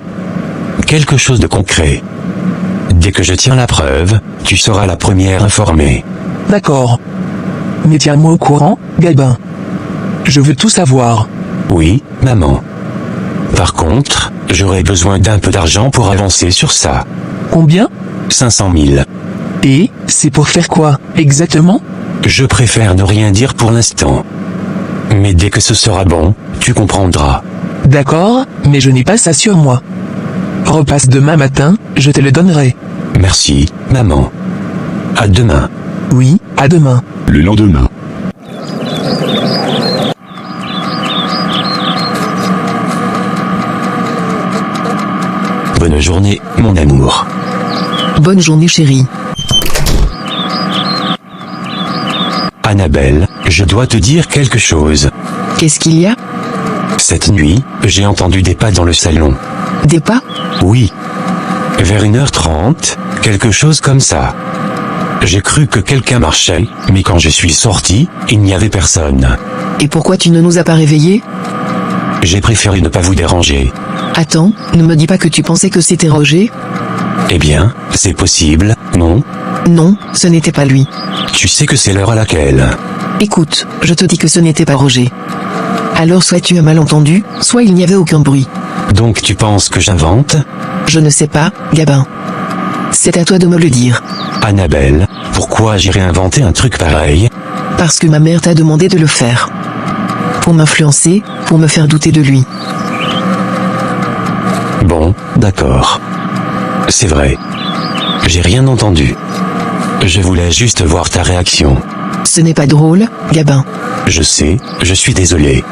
Quelque chose de concret. Dès que je tiens la preuve, tu seras la première informée. D'accord. Mais tiens-moi au courant, Gabin. Je veux tout savoir. Oui, maman. Par contre, j'aurai besoin d'un peu d'argent pour avancer sur ça. Combien? 500 000. Et, c'est pour faire quoi, exactement? Je préfère ne rien dire pour l'instant. Mais dès que ce sera bon, tu comprendras. D'accord, mais je n'ai pas ça sur moi. Repasse demain matin, je te le donnerai. Merci, maman. À demain. Oui, à demain. Le lendemain. Bonne journée, mon amour. Bonne journée chérie. Annabelle, je dois te dire quelque chose. Qu'est-ce qu'il y a? Cette nuit, j'ai entendu des pas dans le salon. Des pas? Oui. Vers 1h30, quelque chose comme ça. J'ai cru que quelqu'un marchait, mais quand je suis sorti, il n'y avait personne. Et pourquoi tu ne nous as pas réveillés? J'ai préféré ne pas vous déranger. Attends, ne me dis pas que tu pensais que c'était Roger? Eh bien, c'est possible, non? Non, ce n'était pas lui. Tu sais que c'est l'heure à laquelle. Écoute, je te dis que ce n'était pas Roger. Alors soit tu as mal entendu, soit il n'y avait aucun bruit. Donc tu penses que j'invente? Je ne sais pas, Gabin. C'est à toi de me le dire. Annabelle, pourquoi j'irais inventer un truc pareil? Parce que ma mère t'a demandé de le faire. Pour m'influencer, pour me faire douter de lui. Bon, d'accord. C'est vrai. J'ai rien entendu. Je voulais juste voir ta réaction. Ce n'est pas drôle, Gabin. Je sais, je suis désolé.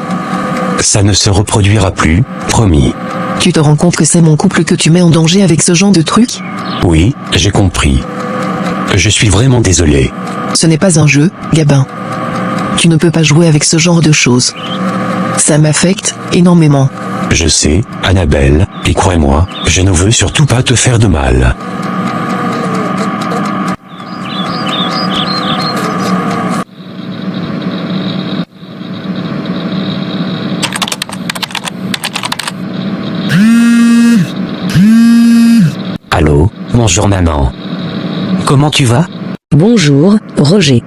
Ça ne se reproduira plus, promis. Tu te rends compte que c'est mon couple que tu mets en danger avec ce genre de truc? Oui, j'ai compris. Je suis vraiment désolé. Ce n'est pas un jeu, Gabin. Tu ne peux pas jouer avec ce genre de choses. Ça m'affecte énormément. Je sais, Annabelle, et crois-moi, je ne veux surtout pas te faire de mal. Allô, bonjour maman. Comment tu vas? Bonjour, Roger.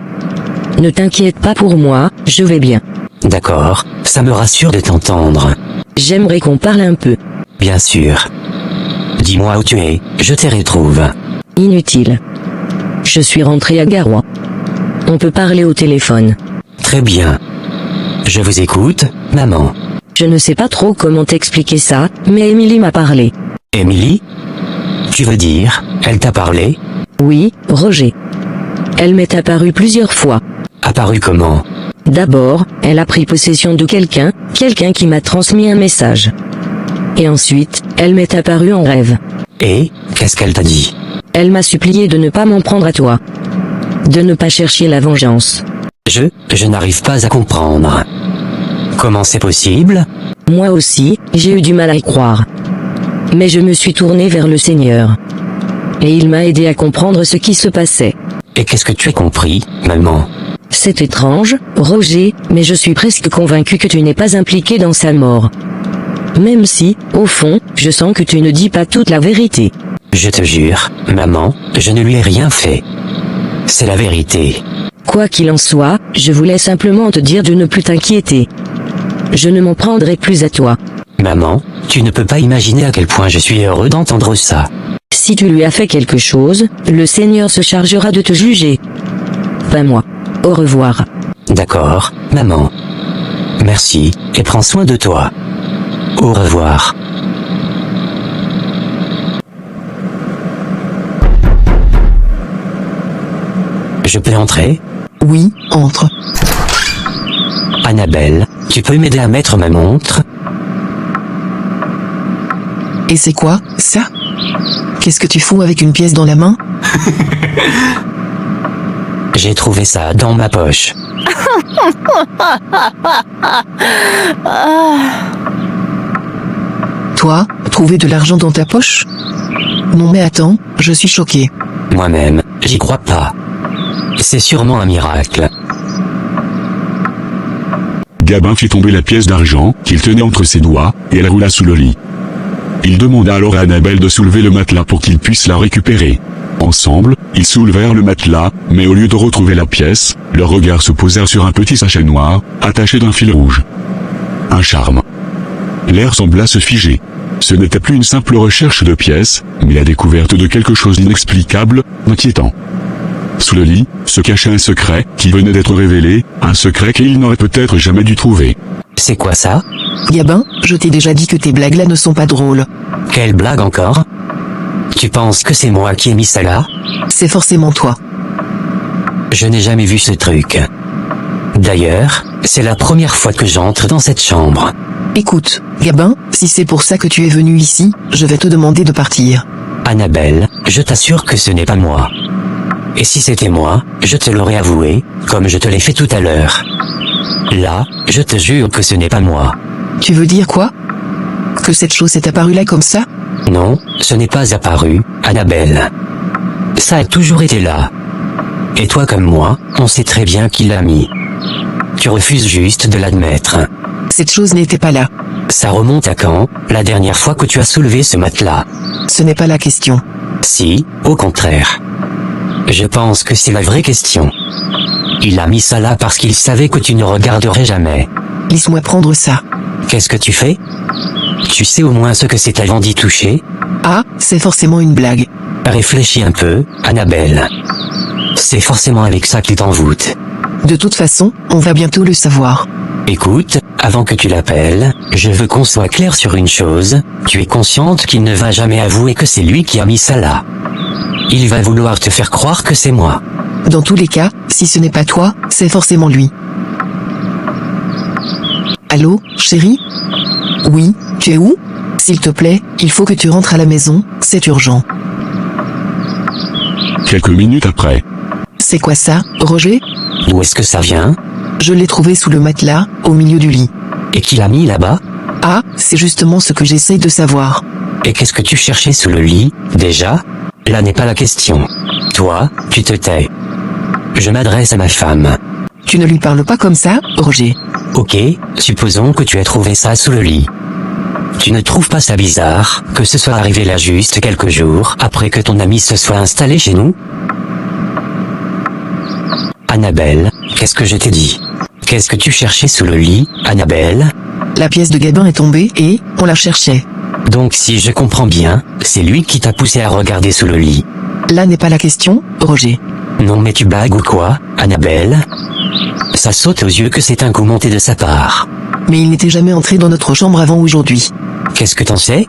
Ne t'inquiète pas pour moi, je vais bien. D'accord, ça me rassure de t'entendre. J'aimerais qu'on parle un peu. Bien sûr. Dis-moi où tu es, je te retrouve. Inutile. Je suis rentré à Garoua. On peut parler au téléphone. Très bien. Je vous écoute, maman. Je ne sais pas trop comment t'expliquer ça, mais Émilie m'a parlé. Émilie? Tu veux dire, elle t'a parlé? Oui, Roger. Elle m'est apparue plusieurs fois. Apparue comment? D'abord, elle a pris possession de quelqu'un qui m'a transmis un message. Et ensuite, elle m'est apparue en rêve. Et, qu'est-ce qu'elle t'a dit? Elle m'a supplié de ne pas m'en prendre à toi. De ne pas chercher la vengeance. Je n'arrive pas à comprendre. Comment c'est possible? Moi aussi, j'ai eu du mal à y croire. Mais je me suis tourné vers le Seigneur. Et il m'a aidé à comprendre ce qui se passait. Et qu'est-ce que tu as compris, maman? C'est étrange, Roger, mais je suis presque convaincu que tu n'es pas impliqué dans sa mort. Même si, au fond, je sens que tu ne dis pas toute la vérité. Je te jure, maman, je ne lui ai rien fait. C'est la vérité. Quoi qu'il en soit, je voulais simplement te dire de ne plus t'inquiéter. Je ne m'en prendrai plus à toi. Maman, tu ne peux pas imaginer à quel point je suis heureux d'entendre ça. Si tu lui as fait quelque chose, le Seigneur se chargera de te juger. Pas moi. Au revoir. D'accord, maman. Merci, et prends soin de toi. Au revoir. Je peux entrer? Oui, entre. Annabelle, tu peux m'aider à mettre ma montre? Et c'est quoi, ça? Qu'est-ce que tu fous avec une pièce dans la main? J'ai trouvé ça dans ma poche. Toi, trouver de l'argent dans ta poche? Non mais attends, je suis choqué. Moi-même, j'y crois pas. C'est sûrement un miracle. Gabin fit tomber la pièce d'argent qu'il tenait entre ses doigts, et elle roula sous le lit. Il demanda alors à Annabelle de soulever le matelas pour qu'il puisse la récupérer. Ensemble, ils soulevèrent le matelas, mais au lieu de retrouver la pièce, leurs regards se posèrent sur un petit sachet noir, attaché d'un fil rouge. Un charme. L'air sembla se figer. Ce n'était plus une simple recherche de pièces, mais la découverte de quelque chose d'inexplicable, d'inquiétant. Sous le lit, se cachait un secret, qui venait d'être révélé, Un secret qu'il n'aurait peut-être jamais dû trouver. C'est quoi ça? Gabin, je t'ai déjà dit que tes blagues là ne sont pas drôles. Quelle blague encore? Tu penses que c'est moi qui ai mis ça là? C'est forcément toi. Je n'ai jamais vu ce truc. D'ailleurs, c'est la première fois que j'entre dans cette chambre. Écoute, Gabin, si c'est pour ça que tu es venu ici, je vais te demander de partir. Annabelle, je t'assure que ce n'est pas moi. Et si c'était moi, je te l'aurais avoué, comme je te l'ai fait tout à l'heure. Là, je te jure que ce n'est pas moi. Tu veux dire quoi? Que cette chose est apparue là comme ça? Non, ce n'est pas apparu, Annabelle. Ça a toujours été là. Et toi comme moi, on sait très bien qui l'a mis. Tu refuses juste de l'admettre. Cette chose n'était pas là. Ça remonte à quand, la dernière fois que tu as soulevé ce matelas? Ce n'est pas la question. Si, au contraire. Je pense que c'est la vraie question. Il a mis ça là parce qu'il savait que tu ne regarderais jamais. Laisse-moi prendre ça. Qu'est-ce que tu fais? Tu sais au moins ce que c'est avant d'y toucher? Ah, c'est forcément une blague. Réfléchis un peu, Annabelle. C'est forcément avec ça qu'il t'envoûte. De toute façon, on va bientôt le savoir. Écoute, avant que tu l'appelles, je veux qu'on soit clair sur une chose, tu es consciente qu'il ne va jamais avouer que c'est lui qui a mis ça là. Il va vouloir te faire croire que c'est moi. Dans tous les cas, si ce n'est pas toi, c'est forcément lui. Allô, chérie? Oui, tu es où? S'il te plaît, il faut que tu rentres à la maison, c'est urgent. Quelques minutes après. C'est quoi ça, Roger? D'où est-ce que ça vient? Je l'ai trouvé sous le matelas, au milieu du lit. Et qui l'a mis là-bas? Ah, c'est justement ce que j'essaye de savoir. Et qu'est-ce que tu cherchais sous le lit, déjà? Là n'est pas la question. Toi, tu te tais. Je m'adresse à ma femme. Tu ne lui parles pas comme ça, Roger. Ok, supposons que tu aies trouvé ça sous le lit. Tu ne trouves pas ça bizarre, que ce soit arrivé là juste quelques jours après que ton ami se soit installé chez nous? Annabelle, qu'est-ce que je t'ai dit? Qu'est-ce que tu cherchais sous le lit, Annabelle? La pièce de Gabin est tombée et, on la cherchait. Donc si je comprends bien, c'est lui qui t'a poussé à regarder sous le lit. Là n'est pas la question, Roger. Non mais tu blagues ou quoi, Annabelle? Ça saute aux yeux que c'est un coup monté de sa part. Mais il n'était jamais entré dans notre chambre avant aujourd'hui. Qu'est-ce que t'en sais?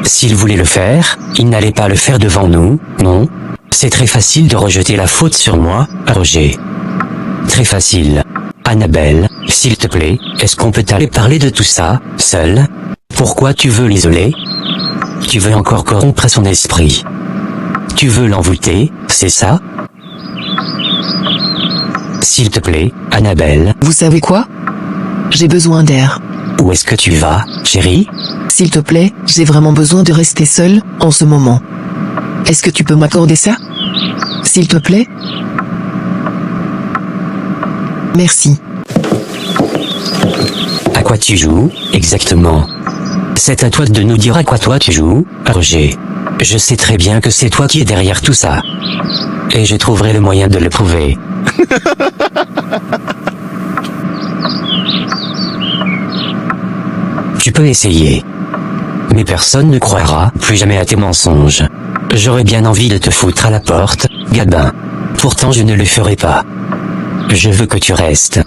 S'il voulait le faire, il n'allait pas le faire devant nous, non? C'est très facile de rejeter la faute sur moi, Roger. Très facile. Annabelle, s'il te plaît, est-ce qu'on peut aller parler de tout ça, seul? Pourquoi tu veux l'isoler? Tu veux encore corrompre son esprit. Tu veux l'envoûter, c'est ça? S'il te plaît, Annabelle. Vous savez quoi? J'ai besoin d'air. Où est-ce que tu vas, chérie? S'il te plaît, j'ai vraiment besoin de rester seule, en ce moment. Est-ce que tu peux m'accorder ça? S'il te plaît? Merci. À quoi tu joues, exactement? C'est à toi de nous dire à quoi toi tu joues, Roger. Je sais très bien que c'est toi qui es derrière tout ça. Et je trouverai le moyen de le prouver. Tu peux essayer. Mais personne ne croira plus jamais à tes mensonges. J'aurais bien envie de te foutre à la porte, Gabin. Pourtant je ne le ferai pas. Je veux que tu restes.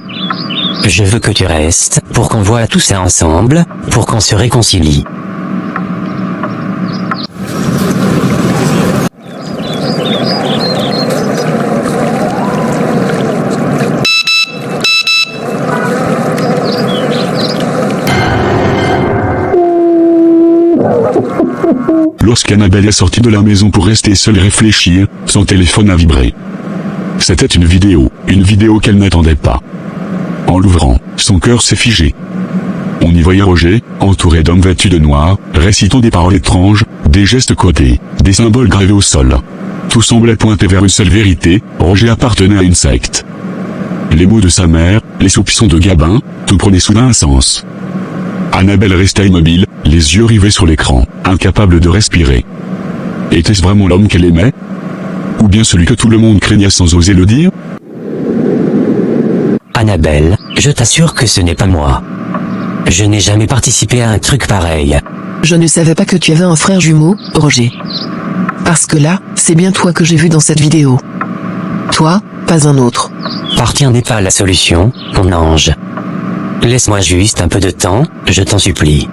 Je veux que tu restes, pour qu'on voit tout ça ensemble, pour qu'on se réconcilie. Lorsqu'Annabelle est sortie de la maison pour rester seule et réfléchir, son téléphone a vibré. C'était une vidéo qu'elle n'attendait pas. En l'ouvrant, son cœur s'est figé. On y voyait Roger, entouré d'hommes vêtus de noir, récitant des paroles étranges, des gestes codés, des symboles gravés au sol. Tout semblait pointer vers une seule vérité, Roger appartenait à une secte. Les mots de sa mère, les soupçons de Gabin, tout prenait soudain un sens. Annabelle resta immobile, les yeux rivés sur l'écran, incapable de respirer. Était-ce vraiment l'homme qu'elle aimait? Ou bien celui que tout le monde craignait sans oser le dire? Annabelle, je t'assure que ce n'est pas moi. Je n'ai jamais participé à un truc pareil. Je ne savais pas que tu avais un frère jumeau, Roger. Parce que là, c'est bien toi que j'ai vu dans cette vidéo. Toi, pas un autre. partir n'est pas la solution, mon ange. Laisse-moi juste un peu de temps, je t'en supplie.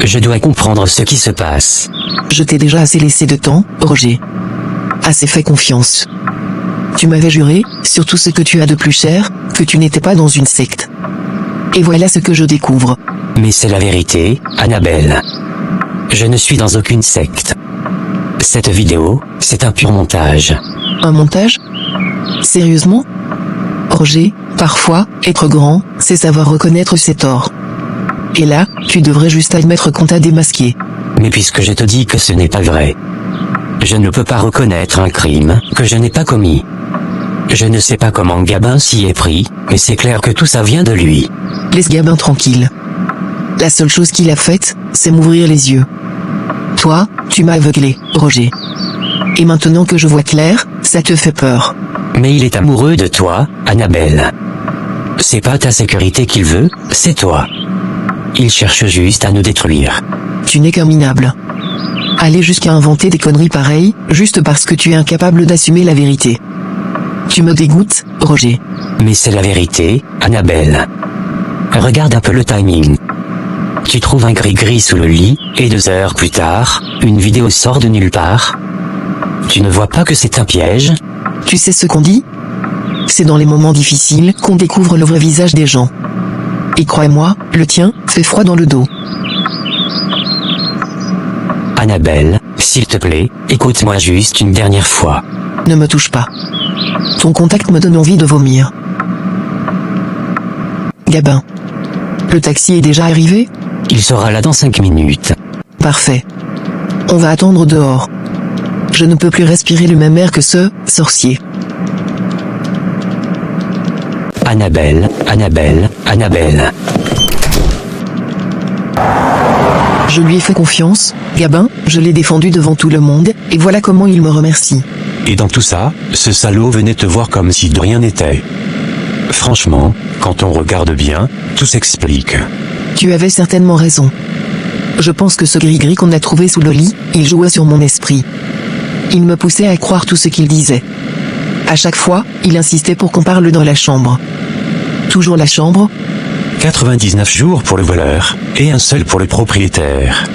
Je dois comprendre ce qui se passe. Je t'ai déjà assez laissé de temps, Roger. Assez fait confiance. Tu m'avais juré, sur tout ce que tu as de plus cher, que tu n'étais pas dans une secte. Et voilà ce que je découvre. Mais c'est la vérité, Annabelle. Je ne suis dans aucune secte. Cette vidéo, c'est un pur montage. Un montage? Sérieusement? Roger, parfois, être grand, c'est savoir reconnaître ses torts. Et là, tu devrais juste admettre qu'on t'a démasqué. Mais puisque je te dis que ce n'est pas vrai, je ne peux pas reconnaître un crime que je n'ai pas commis. Je ne sais pas comment Gabin s'y est pris, mais c'est clair que tout ça vient de lui. Laisse Gabin tranquille. La seule chose qu'il a faite, c'est m'ouvrir les yeux. Toi, tu m'as aveuglé, Roger. Et maintenant que je vois clair, ça te fait peur. Mais il est amoureux de toi, Annabelle. C'est pas ta sécurité qu'il veut, c'est toi. Il cherche juste à nous détruire. Tu n'es qu'un minable. Aller jusqu'à inventer des conneries pareilles, juste parce que tu es incapable d'assumer la vérité. Tu me dégoûtes, Roger. Mais c'est la vérité, Annabelle. Regarde un peu le timing. Tu trouves un gris-gris sous le lit, et 2 heures plus tard, une vidéo sort de nulle part. Tu ne vois pas que c'est un piège? Tu sais ce qu'on dit? C'est dans les moments difficiles qu'on découvre le vrai visage des gens. Et crois-moi, le tien fait froid dans le dos. Annabelle, s'il te plaît, écoute-moi juste une dernière fois. Ne me touche pas. Ton contact me donne envie de vomir. Gabin. Le taxi est déjà arrivé? Il sera là dans 5 minutes. Parfait. On va attendre dehors. Je ne peux plus respirer le même air que ce sorcier. Annabelle, Annabelle, Annabelle. Je lui ai fait confiance, Gabin, je l'ai défendu devant tout le monde, et voilà comment il me remercie. Et dans tout ça, ce salaud venait te voir comme si de rien n'était. Franchement, quand on regarde bien, tout s'explique. Tu avais certainement raison. Je pense que ce gris-gris qu'on a trouvé sous le lit, il jouait sur mon esprit. Il me poussait à croire tout ce qu'il disait. À chaque fois, il insistait pour qu'on parle dans la chambre. Toujours la chambre? 99 jours pour le voleur, et un seul pour le propriétaire.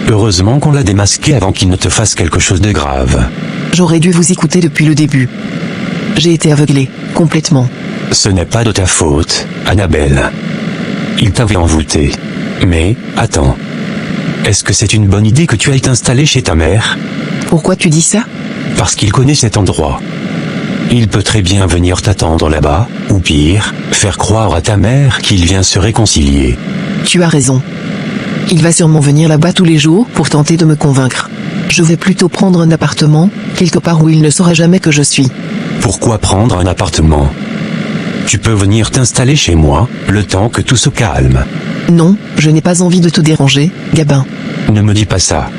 Heureusement qu'on l'a démasqué avant qu'il ne te fasse quelque chose de grave. J'aurais dû vous écouter depuis le début. J'ai été aveuglé, complètement. Ce n'est pas de ta faute, Annabelle. Il t'avait envoûté. Mais, attends. Est-ce que c'est une bonne idée que tu ailles t'installer chez ta mère? Pourquoi tu dis ça? Parce qu'il connaît cet endroit. Il peut très bien venir t'attendre là-bas, ou pire, faire croire à ta mère qu'il vient se réconcilier. Tu as raison. Il va sûrement venir là-bas tous les jours pour tenter de me convaincre. Je vais plutôt prendre un appartement, quelque part où il ne saura jamais que je suis. Pourquoi prendre un appartement? Tu peux venir t'installer chez moi, le temps que tout se calme. Non, je n'ai pas envie de te déranger, Gabin. Ne me dis pas ça.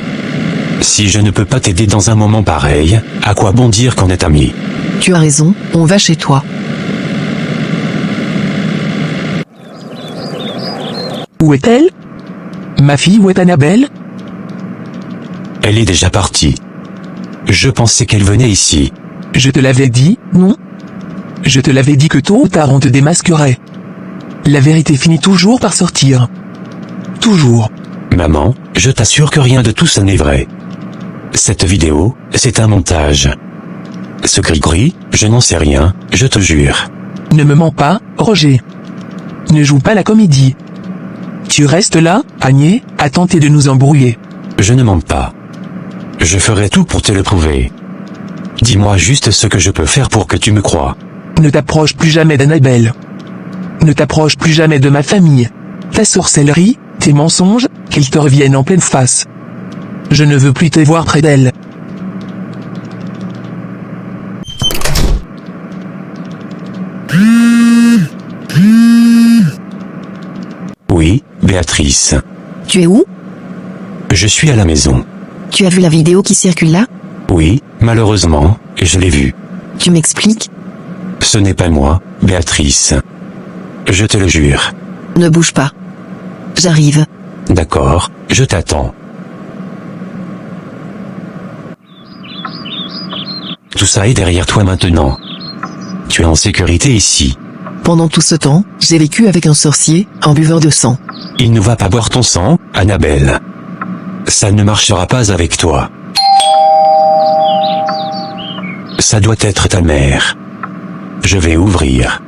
Si je ne peux pas t'aider dans un moment pareil, à quoi bon dire qu'on est amis? Tu as raison, on va chez toi. Où est-elle? Ma fille, où est Annabelle? Elle est déjà partie. Je pensais qu'elle venait ici. Je te l'avais dit, non? Je te l'avais dit que tôt ou tard on te démasquerait. La vérité finit toujours par sortir. Toujours. Maman, je t'assure que rien de tout ça n'est vrai. Cette vidéo, c'est un montage. Ce gris-gris, je n'en sais rien, je te jure. Ne me mens pas, Roger. Ne joue pas la comédie. Tu restes là, à nier, à tenter de nous embrouiller. Je ne mens pas. Je ferai tout pour te le prouver. Dis-moi juste ce que je peux faire pour que tu me crois. Ne t'approche plus jamais d'Annabelle. Ne t'approche plus jamais de ma famille. Ta sorcellerie, tes mensonges, qu'ils te reviennent en pleine face. Je ne veux plus te voir près d'elle. Oui, Béatrice. Tu es où? Je suis à la maison. Tu as vu la vidéo qui circule là? Oui, malheureusement, je l'ai vue. Tu m'expliques? Ce n'est pas moi, Béatrice. Je te le jure. Ne bouge pas. J'arrive. D'accord, je t'attends. Tout ça est derrière toi maintenant. tu es en sécurité ici. Pendant tout ce temps, j'ai vécu avec un sorcier, un buveur de sang. Il ne va pas boire ton sang, Annabelle. Ça ne marchera pas avec toi. Ça doit être ta mère. Je vais ouvrir.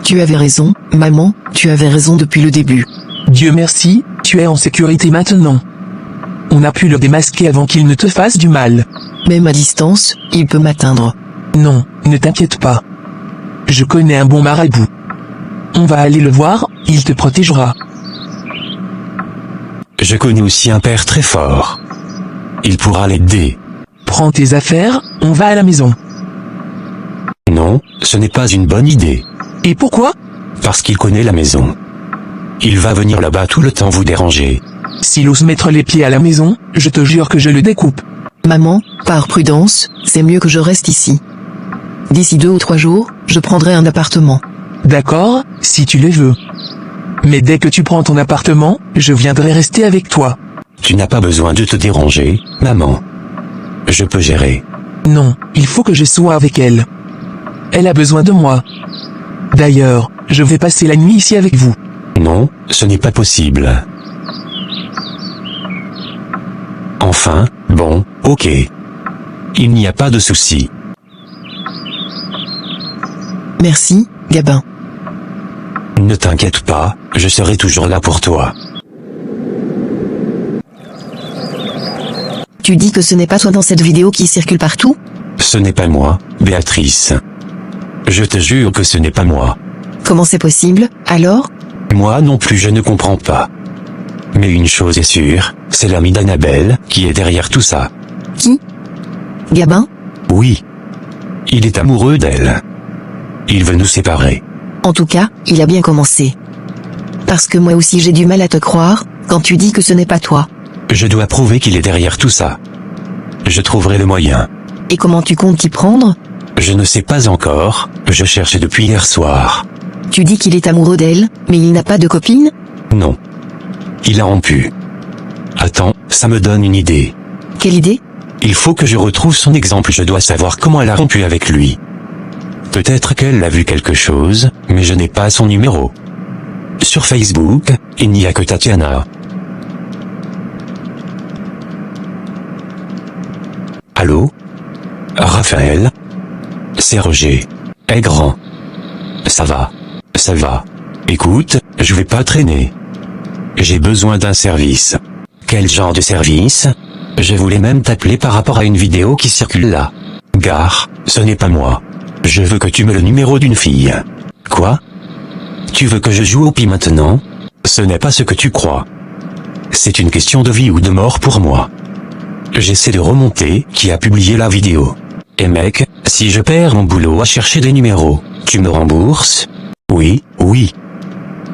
Tu avais raison, maman, tu avais raison depuis le début. Dieu merci, tu es en sécurité maintenant. On a pu le démasquer avant qu'il ne te fasse du mal. Même à distance, il peut m'atteindre. Non, ne t'inquiète pas. Je connais un bon marabout. On va aller le voir, il te protégera. Je connais aussi un père très fort. Il pourra l'aider. Prends tes affaires, on va à la maison. Non, ce n'est pas une bonne idée. Et pourquoi? Parce qu'il connaît la maison. Il va venir là-bas tout le temps vous déranger. S'il ose mettre les pieds à la maison, je te jure que je le découpe. Maman, par prudence, c'est mieux que je reste ici. D'ici 2 ou 3 jours, je prendrai un appartement. D'accord, si tu le veux. Mais dès que tu prends ton appartement, je viendrai rester avec toi. Tu n'as pas besoin de te déranger, maman. Je peux gérer. Non, il faut que je sois avec elle. Elle a besoin de moi. D'ailleurs, je vais passer la nuit ici avec vous. Non, ce n'est pas possible. Enfin, bon, ok. Il n'y a pas de souci. Merci, Gabin. Ne t'inquiète pas, je serai toujours là pour toi. Tu dis que ce n'est pas toi dans cette vidéo qui circule partout? Ce n'est pas moi, Béatrice. Je te jure que ce n'est pas moi. Comment c'est possible, alors? Moi non plus je ne comprends pas. Mais une chose est sûre, c'est l'ami d'Annabelle qui est derrière tout ça. Qui? Gabin? Oui. Il est amoureux d'elle. Il veut nous séparer. En tout cas, il a bien commencé. Parce que moi aussi j'ai du mal à te croire, quand tu dis que ce n'est pas toi. Je dois prouver qu'il est derrière tout ça. Je trouverai le moyen. Et comment tu comptes t'y prendre? Je ne sais pas encore, je cherche depuis hier soir. Tu dis qu'il est amoureux d'elle, mais il n'a pas de copine? Non. Il a rompu. Attends, ça me donne une idée. Quelle idée? Il faut que je retrouve son exemple, je dois savoir comment elle a rompu avec lui. Peut-être qu'elle a vu quelque chose, mais je n'ai pas son numéro. Sur Facebook, il n'y a que Tatiana. Allô? Raphaël? C'est Roger. Est grand. Ça va. Ça va. Écoute, je vais pas traîner. J'ai besoin d'un service. Quel genre de service? Je voulais même t'appeler par rapport à une vidéo qui circule là. Gare, ce n'est pas moi. Je veux que tu me le numéro d'une fille. Quoi? Tu veux que je joue au pi maintenant? Ce n'est pas ce que tu crois. C'est une question de vie ou de mort pour moi. J'essaie de remonter qui a publié la vidéo. Et mec, si je perds mon boulot à chercher des numéros, tu me rembourses? Oui, oui.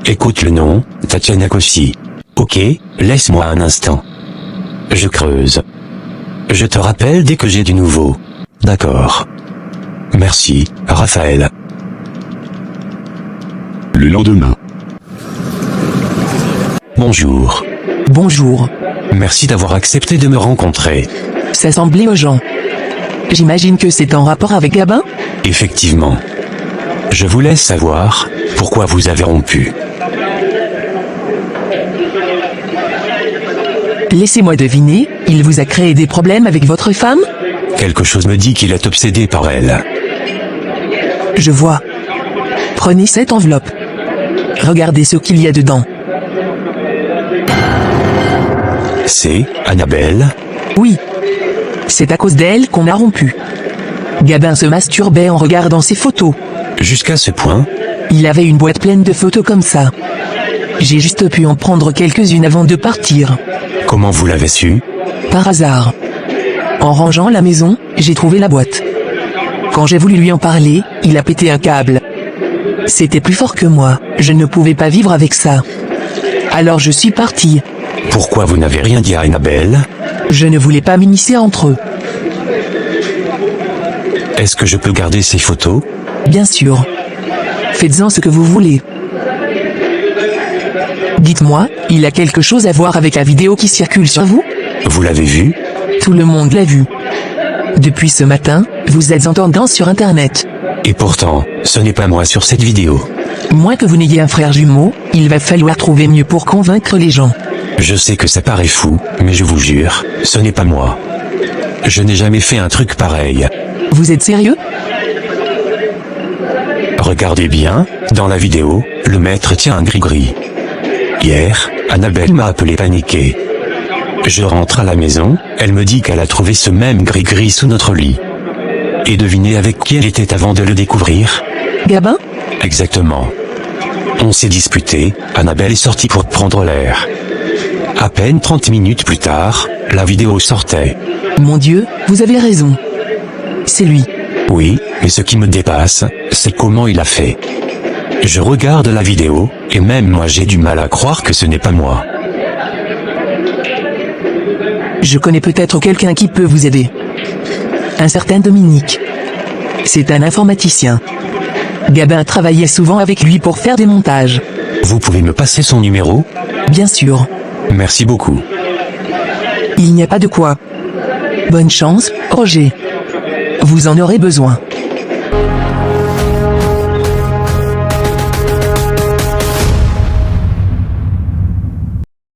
Écoute le nom, Tatiana Kossi. Ok, laisse-moi un instant. Je creuse. Je te rappelle dès que j'ai du nouveau. D'accord. Merci, Raphaël. Le lendemain. Bonjour. Bonjour. Merci d'avoir accepté de me rencontrer. Ça semblait aux gens. J'imagine que c'est en rapport avec Gabin? Effectivement. Je voulais savoir pourquoi vous avez rompu. Laissez-moi deviner, il vous a créé des problèmes avec votre femme? Quelque chose me dit qu'il est obsédé par elle. Je vois. Prenez cette enveloppe. Regardez ce qu'il y a dedans. C'est Annabelle? Oui. C'est à cause d'elle qu'on a rompu. Gabin se masturbait en regardant ses photos. Jusqu'à ce point? Il avait une boîte pleine de photos comme ça. J'ai juste pu en prendre quelques-unes avant de partir. Comment vous l'avez su? Par hasard. En rangeant la maison, j'ai trouvé la boîte. Quand j'ai voulu lui en parler, il a pété un câble. C'était plus fort que moi, je ne pouvais pas vivre avec ça. Alors je suis parti. Pourquoi vous n'avez rien dit à Annabelle? Je ne voulais pas m'initier entre eux. Est-ce que je peux garder ces photos? Bien sûr. Faites-en ce que vous voulez. Dites-moi, il a quelque chose à voir avec la vidéo qui circule sur vous? Vous l'avez vue? Tout le monde l'a vu. Depuis ce matin, vous êtes en tendance sur Internet. Et pourtant, ce n'est pas moi sur cette vidéo. Moins que vous n'ayez un frère jumeau, il va falloir trouver mieux pour convaincre les gens. Je sais que ça paraît fou, mais je vous jure, ce n'est pas moi. Je n'ai jamais fait un truc pareil. Vous êtes sérieux? Regardez bien, dans la vidéo, le maître tient un gris-gris. Hier, Annabelle m'a appelé paniqué. Je rentre à la maison, elle me dit qu'elle a trouvé ce même gris-gris sous notre lit. Et devinez avec qui elle était avant de le découvrir? Gabin? Exactement. On s'est disputé, Annabelle est sortie pour prendre l'air. À peine 30 minutes plus tard, la vidéo sortait. Mon Dieu, vous avez raison. C'est lui. Oui, mais ce qui me dépasse, c'est comment il a fait. Je regarde la vidéo, et même moi j'ai du mal à croire que ce n'est pas moi. Je connais peut-être quelqu'un qui peut vous aider. Un certain Dominique. C'est un informaticien. Gabin travaillait souvent avec lui pour faire des montages. Vous pouvez me passer son numéro? Bien sûr. Merci beaucoup. Il n'y a pas de quoi. Bonne chance, Roger. Vous en aurez besoin.